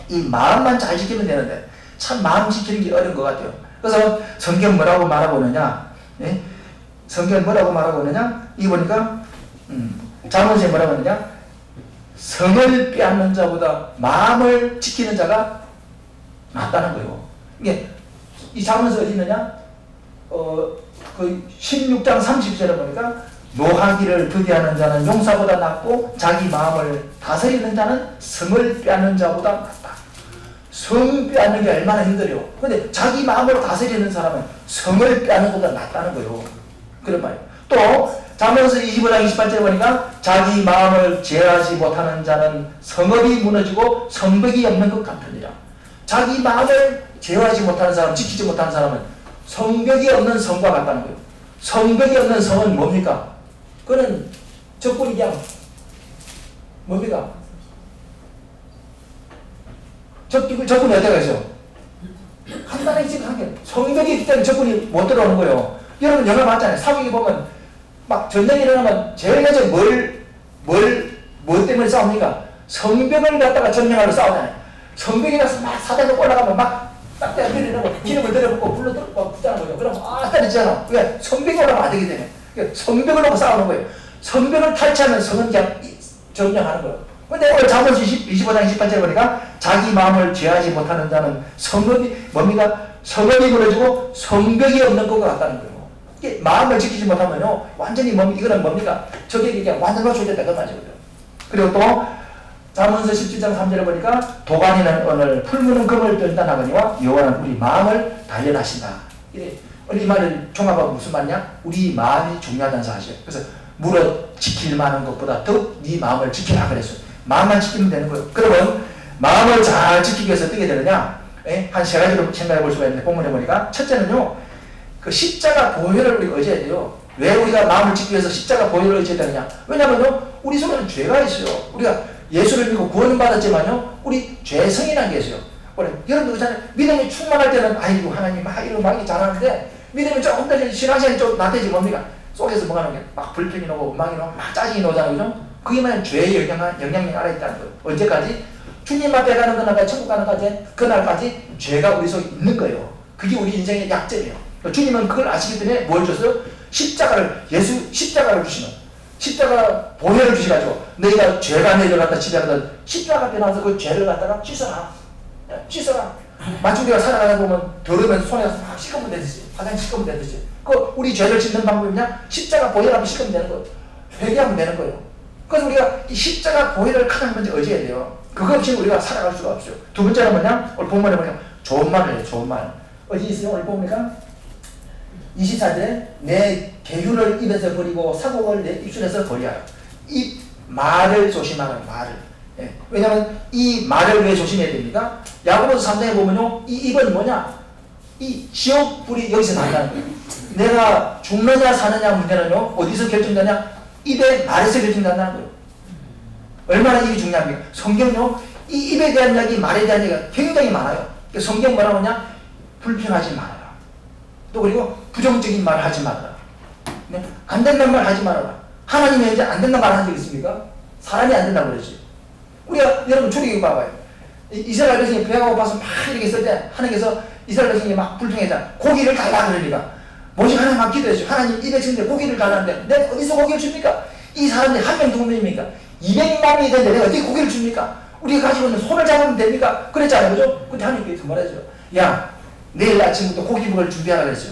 이 마음만 잘 지키면 되는데 참 마음 지키는 게 어려운 것 같아요. 그래서 성경 뭐라고 말하고 있느냐? 예? 성경 뭐라고 말하고 있느냐? 이 보니까 잠언서에 뭐라고 하느냐? 성을 빼앗는 자보다 마음을 지키는 자가 낫다는 거예요. 이게 이 잠언서 어디 있느냐? 그 16장 30절에 보니까 노하기를 더디하는 자는 용사보다 낫고 자기 마음을 다스리는 자는 성을 빼앗는 자보다 낫다. 성 빼앗는 게 얼마나 힘들어요. 근데 자기 마음을 다스리는 사람은 성을 빼앗는 것보다 낫다는 거예요. 그런 말이에요. 또 잠언서 25장 28절에 보니까 자기 마음을 제어하지 못하는 자는 성읍이 무너지고 성벽이 없는 것 같으니라. 자기 마음을 제어하지 못하는 사람, 지키지 못하는 사람은 성벽이 없는 성과 같다는 거예요. 성벽이 없는 성은 뭡니까? 그는 적군이 그냥 뭡니까? 적군이 어디가 있어요? 한단에 지금 한 개. 성벽이 있기 때문에 적군이 못 들어오는 거예요. 여러분 영화 봤잖아요. 사극에 보면 막 전쟁이 일어나면 제일 먼저 뭐 때문에 싸웁니까? 성벽을 갖다가 점령하러 싸우잖아요. 성벽에 가서 막 사대가 올라가면 막 딱 내가 밀어내고 기름을 들여붓고 불로 들고 붙자는 거죠. 그럼 떨어지잖아. 왜? 성벽을 하면 안 되기 때문에. 성벽을 놓고 싸우는 거예요. 성벽을 탈취하면 성은 그냥 점령하는 거예요. 근데 오늘 잠언 25장 28절에 보니까 자기 마음을 제하지 못하는 자는 성읍이 뭡니까? 성읍이 무너지고 성벽이 없는 것 같다는 거예요. 이게 마음을 지키지 못하면요 완전히 이거는 뭡니까? 적에게 그냥 완전 노출됐다 그 말이거든요. 그리고 또 잠언서 17장 3절에 보니까 도가니는 오늘 풀무는 금을 뜬다나거니와 여호와는 우리 마음을 단련하신다. 이 말을 종합하고 무슨 말이냐? 우리 마음이 중요하다는 사실. 그래서 물어 지킬 만한 것보다 더 네 마음을 지키라 그랬어요. 마음만 지키면 되는 거예요. 그러면 마음을 잘 지키기 위해서 어떻게 되느냐? 한 세 가지로 생각해 볼 수가 있는데 본문에 보니까 첫째는요. 그 십자가 보혈을 우리가 의지해야 돼요. 왜 우리가 마음을 지키기 위해서 십자가 보혈을 의지해야 되느냐? 왜냐면요. 우리 속에는 죄가 있어요. 우리가 예수를 믿고 구원은 받았지만요. 우리 죄성이라는 게 있어요. 여러분들 그렇잖아요. 믿음이 충만할 때는 아이고 하나님 막 이런 막 잘하는데 믿음이 조금 더 신앙생활이 좀 나태해지 뭡니까? 속에서 뭐가 나오게 막 불평이 나고 음악이 나고 막 짜증이 나오잖아요. 그죠? 그게 만약 죄의 영향력이 알아있다는 거예요. 언제까지? 주님 앞에 가는 그날까지, 천국 가는 그날까지 죄가 우리 속에 있는 거예요. 그게 우리 인생의 약점이에요. 주님은 그걸 아시기 때문에 뭘 줬어요? 십자가를 주시면 십자가 보혈을 주시가지고 너희가 죄가 내려갔다 지나가던 십자가 앞에 나와서 그 죄를 갖다가 씻어라. 마치 우리가 살아가다 보면 더러우면 손에 가서 막 씻으면 되듯이 화장실 씻으면 되듯이 그 우리 죄를 씻는 방법이냐? 십자가 보혈 앞에 씻으면 되는 거예요. 회개하면 되는 거예요. 그래서 우리가 이 십자가 보혈을 가장 먼저 의지해야 돼요. 그거 없이 우리가 살아갈 수가 없어요. 두 번째는 뭐냐? 오늘 본문에 보면 좋은 말을 해요. 좋은 말. 어디 있어요? 오늘 봅니까? 24절에 내 계율을 입에서 버리고 사곡을 내 입술에서 버려요. 이 말을 조심하는 말을. 예. 왜냐하면 이 말을 왜 조심해야 됩니까? 야고보서 3장에 보면요. 이 입은 뭐냐? 이 지옥 불이 여기서 난다는 거예요. 내가 죽느냐 사느냐 문제는요. 어디서 결정되냐? 입의 말에서 결정된다는 거예요. 얼마나 입이 중요합니까? 성경요. 이 입에 대한 이야기, 말에 대한 얘기가 굉장히 많아요. 성경 뭐라고 하냐? 불평하지 말아라. 또 그리고 부정적인 말을 하지 말아라. 네? 안 된다는 말 하지 말아라. 하나님이 이제 안 된다는 말 한 적 있습니까? 사람이 안 된다고 그러지. 우리가 여러분 출애굽 봐봐요. 이스라엘 백성이 배가 고파서 막 이렇게 있을 때 하나님께서 이스라엘 백성이 막 불평했잖아. 고기를 달라 그러니까 모세 하나님 막 기도했어요. 하나님 이 백성들 고기를 달라는데 내가 어디서 고기를 줍니까? 이 사람들이 한 명 두 명입니까? 200만이 되는데 내가 어떻게 고기를 줍니까? 우리가 가지고 있는 손을 잡으면 됩니까? 그랬잖아요. 그죠? 근데 하나님께서 말했죠. 야 내일 아침부터 고기 먹을 준비하라 그랬어요.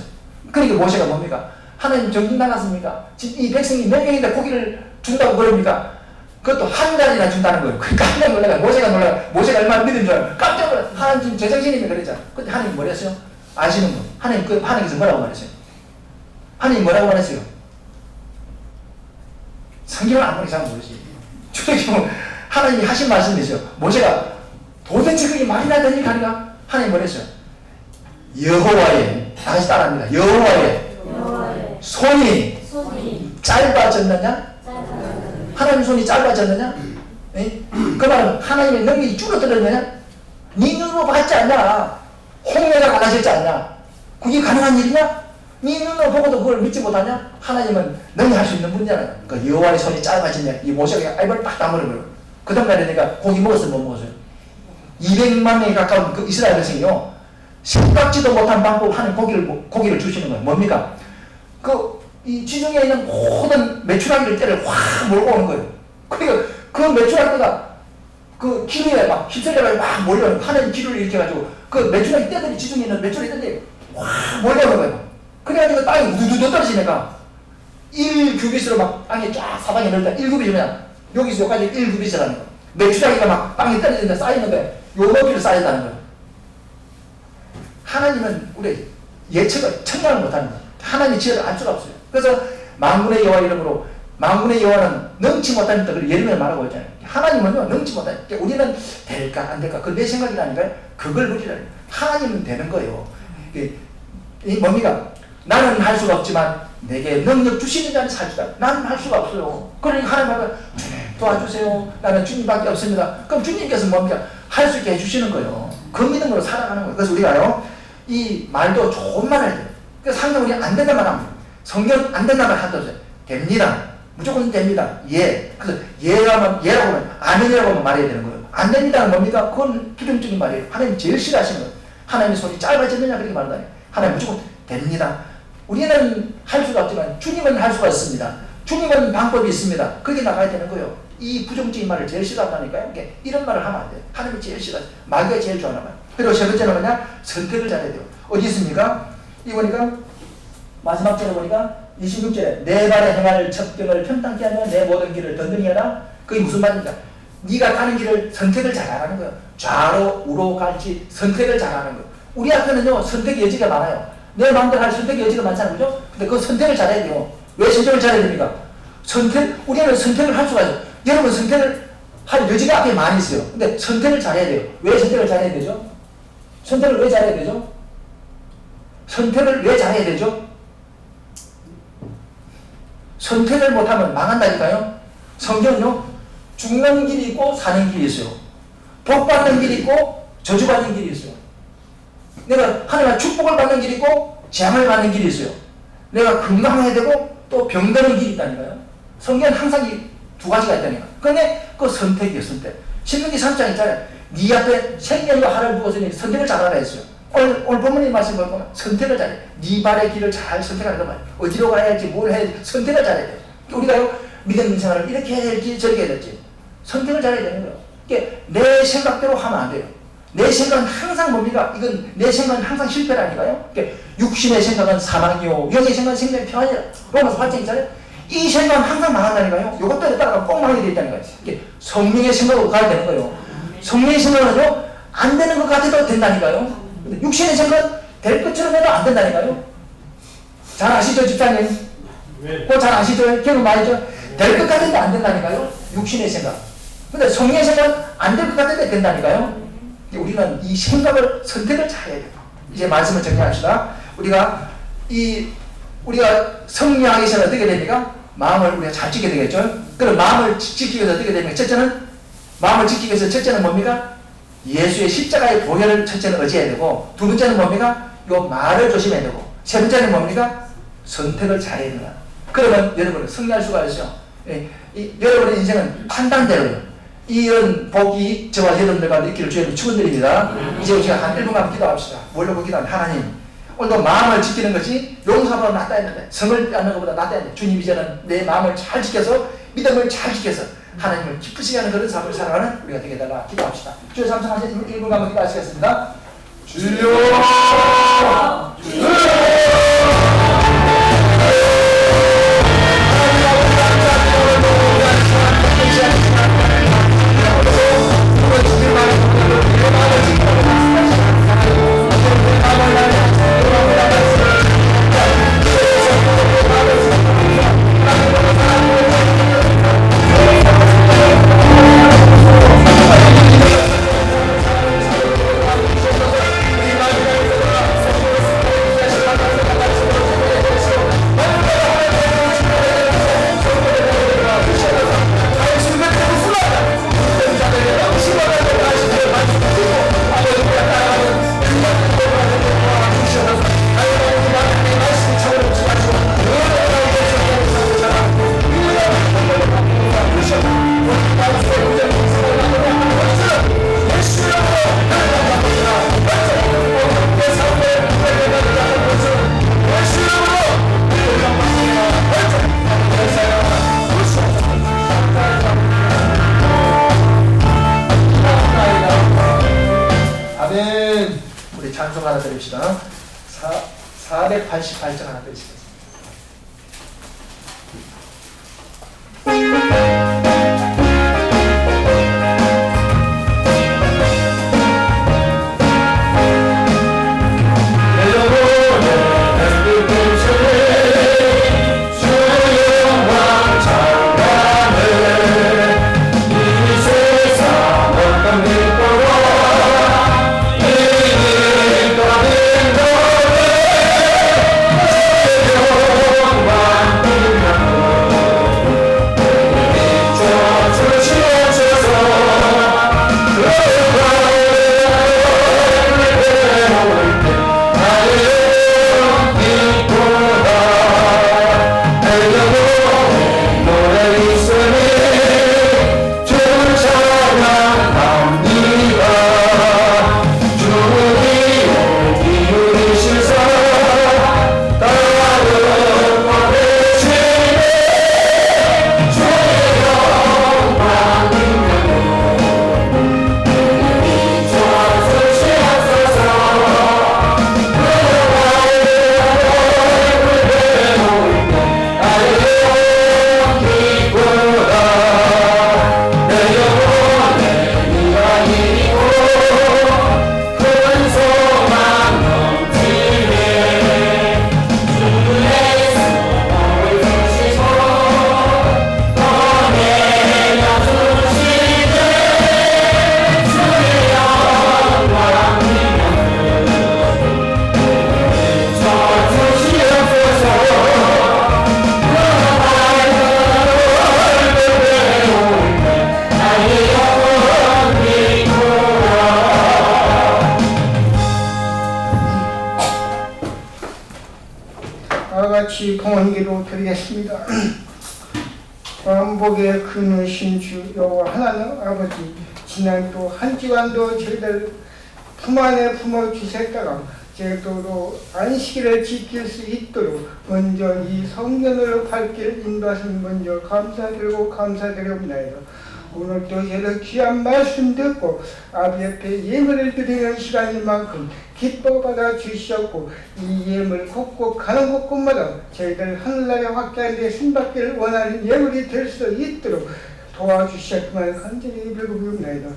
그러니까 모세가 뭡니까? 하나님 정신 나갔습니까? 지금 이 백성이 몇 명인데 고기를 준다고 그럽니까? 그것도 한 달이나 준다는 거예요. 깜짝 놀라가 모세가 놀라가 모세가 얼마나 믿은 줄 알고 깜짝 놀라. 하나님 지금 제정신이면 그랬잖아. 근데 하나님 뭐랬어요? 아시는 분. 하나님께서 뭐라고 말했어요? 하나님 뭐라고 말했어요? 성경을 안 보니 잘 모르지. 주님 하나님이 하신 말씀이 있어요. 모세가 도대체 그게 말이나 되니 가니까 하나님 뭐랬어요? 여호와의 다시 따라합니다. 여호와의 손이 짧아졌느냐? 하나님 손이 짧아졌느냐? 그 말은 하나님의 능력이 줄어들었느냐? 네 눈으로 봤지 않냐? 홍해가 갈라졌지 않냐? 그게 가능한 일이냐? 네 눈으로 보고도 그걸 믿지 못하냐? 하나님은 능히 할 수 있는 분이잖아요. 그러니까 여호와의 손이 짧아지냐? 이 모세가 입을 딱 다물어버려. 그 다음 날에 내가 고기 먹었어요? 못 먹었어요? 200만 명이 가까운 그 이스라엘 백성이요. 생각지도 못한 방법 하는 고기를 주시는 거예요. 뭡니까? 이 지중해에 있는 모든 메추라기를 때를 확 몰고 오는 거예요. 그러니까 그 메추라기가 그 기류에 막 휩쓸려가지고 막 몰려오는 거예요. 하나님 기류를 이렇게 해가지고 그 메추라기 떼들이 지중해에 있는 메추라기 떼들이 확 몰려오는 거예요. 그래가지고 땅이 우두두두 떨어지니까 1규빗으로 막 땅이 쫙 사방에 넓다. 1규빗이면 여기서 여기까지 1규빗이라는 거예요. 메추라기가 막 땅에 떨어지는데 쌓이는데 요 높이로 쌓인다는 거예요. 하나님은 우리 예측을 청량을 못하는 거예요. 하나님의 지혜를 알 수가 없어요. 그래서 만군의 여호와 이름으로 만군의 여호와는 능치 못하니까 그걸 예르미야 말하고 있잖아요. 하나님은요 능치 못하니까 우리는 될까 안 될까 그건 내 생각이라니까요. 그걸 누리라는 하나님은 되는 거예요. 이 뭡니까? 나는 할 수가 없지만 내게 능력 주시는 자는 살주다. 나는 할 수가 없어요. 그러니까 하나님은 주님 도와주세요. 나는 주님밖에 없습니다. 그럼 주님께서 뭡니까? 할 수 있게 해주시는 거예요. 그 믿음으로 살아가는 거예요. 그래서 우리가요 이 말도 좋은 말을 해요. 그래서 항상 우리 안 된다 말 합니다. 성경 안 된다 말 하도 됩니다. 무조건 됩니다. 예. 그래서 예라고 하면 아멘이라고 하면 말해야 되는 거예요. 안 됩니다는 뭡니까? 그건 부정적인 말이에요. 하나님 제일 싫어하시는 거예요. 하나님의 손이 짧아졌느냐 그렇게 말한다. 하나님 무조건 됩니다. 우리는 할 수가 없지만 주님은 할 수가 있습니다. 주님은 방법이 있습니다. 거기 나가야 되는 거예요. 이 부정적인 말을 제일 싫어한다니까요. 이런 말을 하면 안 돼요. 하나님이 제일 싫어요. 마귀가 제일 좋아하는 말. 그리고 세 번째는 뭐냐? 선택을 잘해야 돼요. 어디 있습니까? 이 보니까 마지막 절에 보니까 26절에 내 발에 행할 첩경을 편당케 하며 내 모든 길을 든든히 하라. 그게 무슨 말입니까? 네가 가는 길을 선택을 잘하는 거예요. 좌로 우로 갈지 선택을 잘하는 거예요. 우리 앞에는요 선택의 여지가 많아요. 내 마음대로 할 선택의 여지가 많잖아요. 그죠? 근데 그 선택을 잘해야 돼요. 왜 선택을 잘해야 됩니까? 우리는 선택을 할 수가 있어요. 여러분 선택을 할 여지가 앞에 많이 있어요. 근데 선택을 잘해야 돼요. 왜 선택을 잘해야 되죠? 선택을 왜 잘해야 되죠? 선택을 왜 잘해야 되죠? 선택을 못하면 망한다니까요. 성경은요 죽는 길이 있고 사는 길이 있어요. 복받는 길이 있고 저주받는 길이 있어요. 내가 하나님의 축복을 받는 길이 있고 재앙을 받는 길이 있어요. 내가 건강해야 되고 또 병드는 길이 있다니까요. 성경은 항상 이 두 가지가 있다니까. 그런데 그 선택이에요. 선택. 신명기 3장 있잖아요. 네 앞에 생명과 하를 두었으니 선택을 잘하라 했어요. 오늘 본문의 말씀을 보면 선택을 잘해. 네 발의 길을 잘 선택하는 말이에요. 어디로 가야 할지 뭘 해야 할지 선택을 잘해야 돼요. 우리가요 믿음 생활을 이렇게 해야 될지 저렇게 해야 될지 선택을 잘해야 되는 거예요. 그러니까 내 생각대로 하면 안 돼요. 내 생각은 항상 뭡니까? 이건 내 생각은 항상 실패라니까요. 그러니까 육신의 생각은 사망이요 영의 생각은 생명의 평안이라. 로마서 8장 있잖아요. 이 생각은 항상 망한다니까요. 이것들에 따라가 꼭 망하게 돼 있다니까요. 이게 성령의 생각으로 가야 되는 거예요. 성령의 생각은요 안 되는 것 같아도 된다니까요. 근데 육신의 생각은 될 것처럼 해도 안 된다니까요. 잘 아시죠 집사님? 그거 잘 아시죠? 기억 많이 죠? 될 것 같은데 안 된다니까요. 육신의 생각. 근데 성령의 생각은 안 될 것 같은데 된다니까요. 우리는 이 생각을 선택을 잘해야 돼요. 이제 말씀을 정리합시다. 우리가 성령하기 위해서 어떻게 됩니까? 마음을 우리가 잘 지켜야 되겠죠? 그럼 마음을 지키기 위해서 어떻게 됩니까? 마음을 지키기 위해서 첫째는 뭡니까? 예수의 십자가의 보혈을 첫째는 의지해야 되고, 두 번째는 뭡니까? 요 말을 조심해야 되고, 세 번째는 뭡니까? 선택을 잘해야 된다. 그러면 여러분은 승리할 수가 있어요. 여러분의 인생은 판단대로요. 이런 복이 저와 여러분들 가운데 있기를 주님 축원드립니다. 이제 우리가 한 1분간 기도합시다. 뭘로 기도하면 하나님 오늘도 마음을 지키는 것이 용서보다 낫다 했는데 성을 빼앗는 것보다 낫다 했는데 주님 이제는 내 마음을 잘 지켜서 믿음을 잘 지켜서 하나님을 기쁘시게 하는 그런 삶을 살아가는 우리가 되게 해달라 기도합시다. 주여 삼성하신 1분간 기도하시겠습니다. 주여 찬송 하나 드립시다. 488장 하나 드리겠습니다. 주여 영원기도 드리겠습니다. 만복의 근으신 주 여호와 하나님 아버지, 지난 또 한 주간도 저희들 품 안에 품어 주셨다가 제도로 안식일을 지킬 수 있도록 먼저 이 성전으로 발길 인도하신 먼저 감사드리고 감사드립니다. 오늘도 저희들 귀한 말씀 듣고 아버지 앞에 예물을 드리는 시간인 만큼 기뻐 받아 주셨고, 이 예물 곳곳 가는 곳곳마다 저희들 하늘나라 확대한 데 신받기를 원하는 예물이 될 수 있도록 도와주셨기만 간절히 빌고비옵나이다.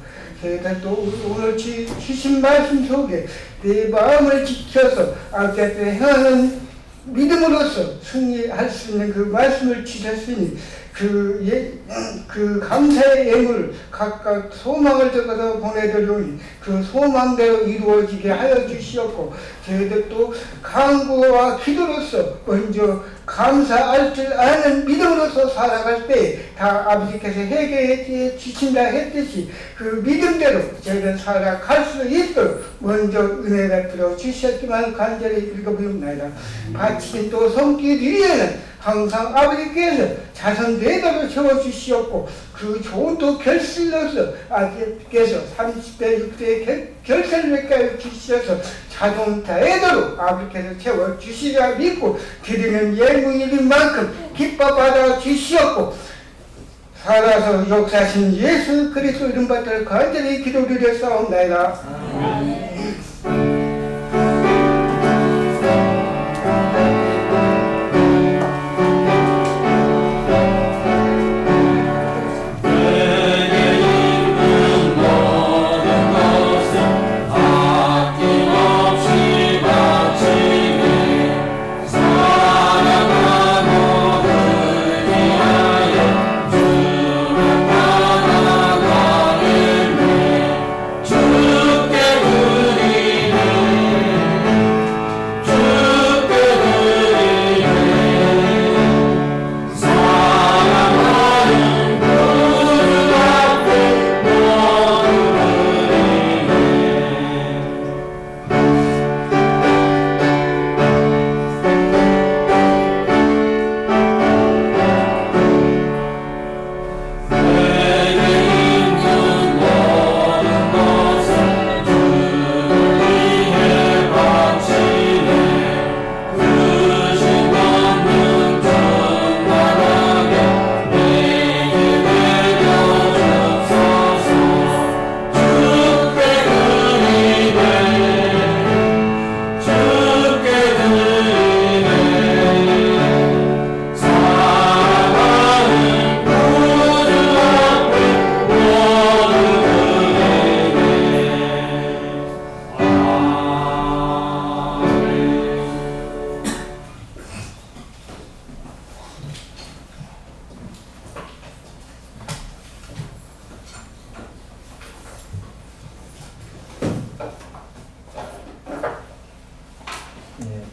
저희들도 오늘 주신 말씀 속에 내 마음을 지켜서 아버지 앞에 행하는 믿음으로써 승리할 수 있는 그 말씀을 주셨으니 그 감사의 예물을 각각 소망을 적어서 보내드리오니 그 소망대로 이루어지게 하여 주시었고, 저희들도 간구와 기도로서 먼저 감사할 줄 아는 믿음으로서 살아갈 때 다 아버지께서 해결해 주신다 했듯이 그 믿음대로 저희들 살아갈 수 있도록 먼저 은혜를 베풀어 주셨지만 간절히 읽어보옵나이다. 바친 또 손길 위에는 항상 아버지께서 자선 대답을 채워주시었고, 그 좋은 또 결실로서 아버지께서 30대 6대 결실을 맺게 주셔서 자동 대대로 아버지께서 채워주시리라 믿고 드리는 예물인 만큼 기뻐 받아 주시었고, 살아서 역사하신 예수 그리스도 이름 받들 간절히 기도드렸사옵나이다.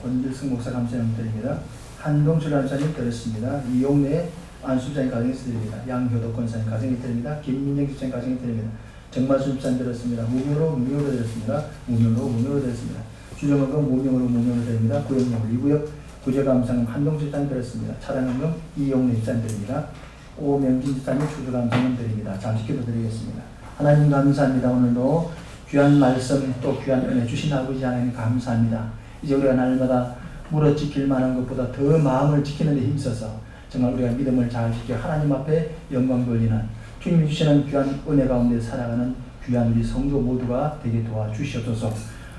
권길승 목사 감사님 드립니다. 한동철 감사님 드렸습니다. 이용래 안수장님 가정에 드립니다. 양효도 권사님 가정에 드립니다. 김민정 집사님 가정에 드립니다. 정말수 집사님 드렸습니다. 무명으로 드렸습니다. 무명으로 드렸습니다. 주정원금 무명으로 드립니다. 구역령을 2구역 구제감사님 한동철 집사님 드렸습니다. 차량원금 이용래 집사님 드립니다. 오명진 집사님 추주감사님 드립니다. 잠시 기도드리겠습니다. 하나님 감사합니다. 오늘도 귀한 말씀 또 귀한 은혜 주신 아버지 하나님 감사합니다. 이제 우리가 날마다 물어 지킬 만한 것보다 더 마음을 지키는 데 힘써서 정말 우리가 믿음을 잘 지켜 하나님 앞에 영광 돌리는 주님이 주시는 귀한 은혜 가운데 살아가는 귀한 우리 성도 모두가 되게 도와주시옵소서.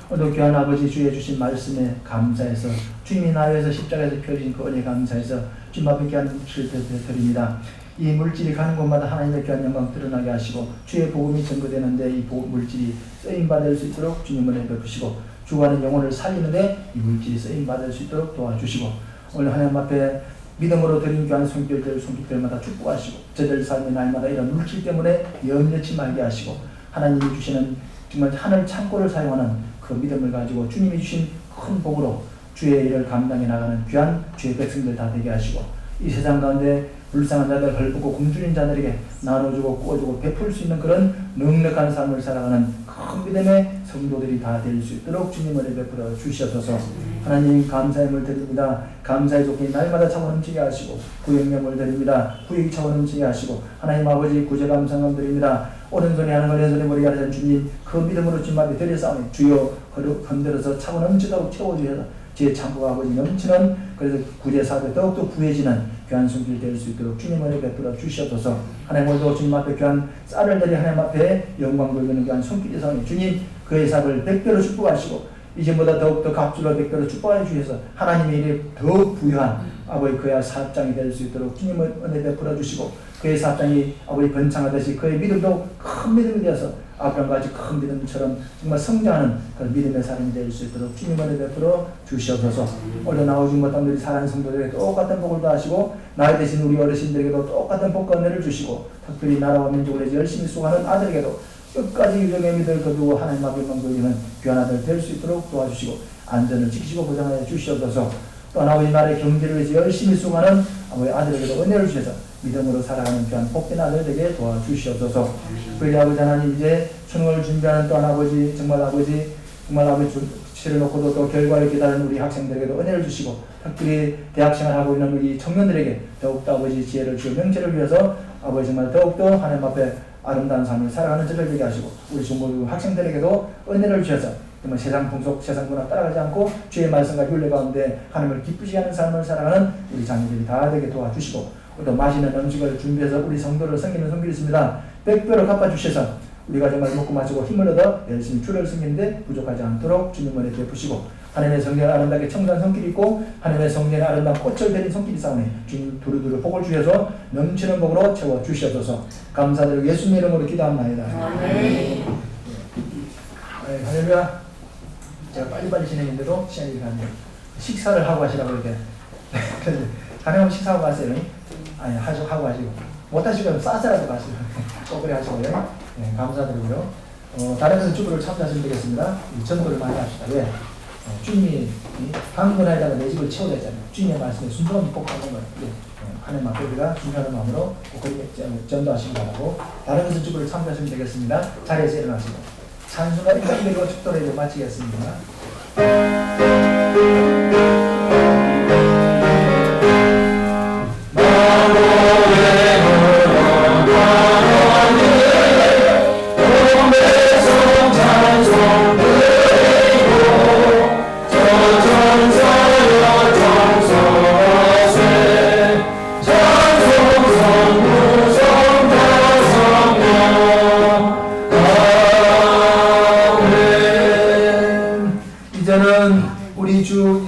오늘도 귀한 아버지 주의 주신 말씀에 감사해서 주님이 나에서 십자가에서 펴주신 그 은혜 감사해서 주님 앞에 귀한 물질을 드립니다. 이 물질이 가는 곳마다 하나님의 귀한 영광 드러나게 하시고 주의 복음이 전거되는데 이 물질이 쓰임받을 수 있도록 주님 은혜 베푸시고 죽어가는 영혼을 살리는데 이 물질이 쓰임받을 수 있도록 도와주시고, 오늘 하나님 앞에 믿음으로 드린 귀한 손길들마다 축복하시고 저들 삶의 날마다 이런 물질 때문에 염려치 말게 하시고 하나님이 주시는 정말 하늘 창고를 사용하는 그 믿음을 가지고 주님이 주신 큰 복으로 주의 일을 감당해 나가는 귀한 주의 백성들 다 되게 하시고, 이 세상 가운데 불쌍한 자들, 헐벗고 굶주린 자들에게 나눠주고 꾸어주고 베풀 수 있는 그런 넉넉한 삶을 살아가는 큰 믿음의 성도들이 다 될 수 있도록 주님 은혜 베풀어 주시옵소서. 하나님 감사함을 드립니다. 감사의 조건이 날마다 차고 넘치게 하시고 구영명을 드립니다. 구역이 차고 넘치게 하시고 하나님 아버지 구제 감사함 드립니다. 오른손에 하는 걸 왼손에 머리가 되는 주님 그 믿음으로 주님 앞에 드려싸우니 주여 흔들어서 차고 넘치도록 채워주셔서 제 창고가 아버지 넘치는 그래서 구제사업에 더욱더 구해지는 귀한 손길 될 수 있도록 주님 은혜 베풀어 주시옵소서. 하나님 오늘도 주님 앞에 귀한 쌀을 드리 하나님 앞에 영광 돌리는 귀한 손길이 사오니 주님 그의 사업을 100배로 축복하시고 이제보다 더욱더 갑주로 100배로 축복해 주셔서 하나님의 일에 더욱 부유한 아버지 그의 사업장이 될 수 있도록 주님 은혜 베풀어 주시고 그의 사업장이 아버지 번창하듯이 그의 믿음도 큰 믿음이 되어서 아브라함같이 큰 믿음처럼 정말 성장하는 그런 믿음의 사람이 될 수 있도록 주님 은혜 베풀어 주시옵소서. 오늘 나오지 못한 우리 사랑하는 성도들에게 똑같은 복을 다하시고 나이 드신 우리 어르신들에게도 똑같은 복과 은혜를 주시고 특별히 나라와 민족을 위해서 열심히 수고하는 아들에게도 끝까지 유정의 믿음을 거두고 하나님 앞에 영광 돌리는 귀한 아들 될 수 있도록 도와주시고 안전을 지키시고 보장하여 주시옵소서. 또 아버지 나라의 경제를 위해서 열심히 수고하는 아버지 아들에게도 은혜를 주셔서 믿음으로 살아가는 귀한 복된 아들 되게 도와주시옵소서. 특별히 아버지 하나님 이제 수능을 준비하는 또한 아버지 정말 아버지 치러놓고도 또 결과를 기다리는 우리 학생들에게도 은혜를 주시고 특별히 대학생활 하고 있는 우리 청년들에게 더욱더 아버지 지혜를 주어 명철을 위해서 아버지 정말 더욱더 하나님 앞에 아름다운 삶을 살아가는 저를 되게 하시고 우리 모두 학생들에게도 은혜를 주셔서 정말 세상 풍속, 세상 문화 따라가지 않고 주의 말씀과 윤례 가운데 하나님을 기쁘시게 하는 삶을 살아가는 우리 자녀들이 다 되게 도와주시고 또 맛있는 음식을 준비해서 우리 성도를 섬기는 성길이 있습니다. 100배로 갚아주셔서 우리가 정말 먹고 마시고 힘을 얻어 열심히 주를 섬기는데 부족하지 않도록 주님 은혜 베푸시고 하나님의 성전에 아름답게 청소한 손길이 있고 하나님의 성전에 아름다운 꽃을 들인 손길이 싸우니 주님 두루두루 복을 주셔서 넘치는 복으로 채워주시옵소서. 감사드리고 예수님 이름으로 기도합니다. 할렐루야. 제가 빨리빨리 진행했는데도 시간이 가는데 식사를 하고 하시라고 이렇게 가능하면 식사하고 가세요. 아니 하고 하시고 못하시면 싸서라도 가시고 꼭 그래 하시고요. 네, 감사드리고요. 다른 데서 주부를 참조하시면 되겠습니다. 전도를 많이 합시다. 왜? 주님이 방문하다가 내 집을 채우자 했잖아요. 주님의 말씀에 순종하면 꼭 하는 거예요. 하나님 앞에 우리가 중요한 마음으로 꼭 전도하시기 바라고 다른 데서 주부를 참조하시면 되겠습니다. 자리에서 일어나시고 찬송가 1장대로 축도를 마치겠습니다.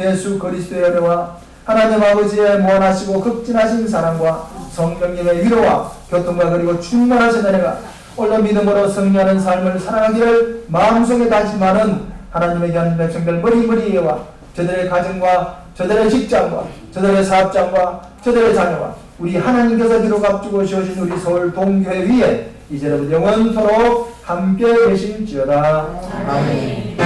예수 그리스도의 은혜와 하나님 아버지의 무한하시고 극진하신 사랑과 성령님의 위로와 교통과 그리고 충만하신 은혜가 오늘 믿음으로 승리하는 삶을 살아가기를 마음속에 다짐하는 하나님의 귀한 백성들 머리머리와 저들의 가정과 저들의 직장과 저들의 사업장과 저들의 자녀와 우리 하나님께서 기록 앞두고 주신 우리 서울 동교회 위에 이제로부터 영원토록 함께 계실지어다. 아멘.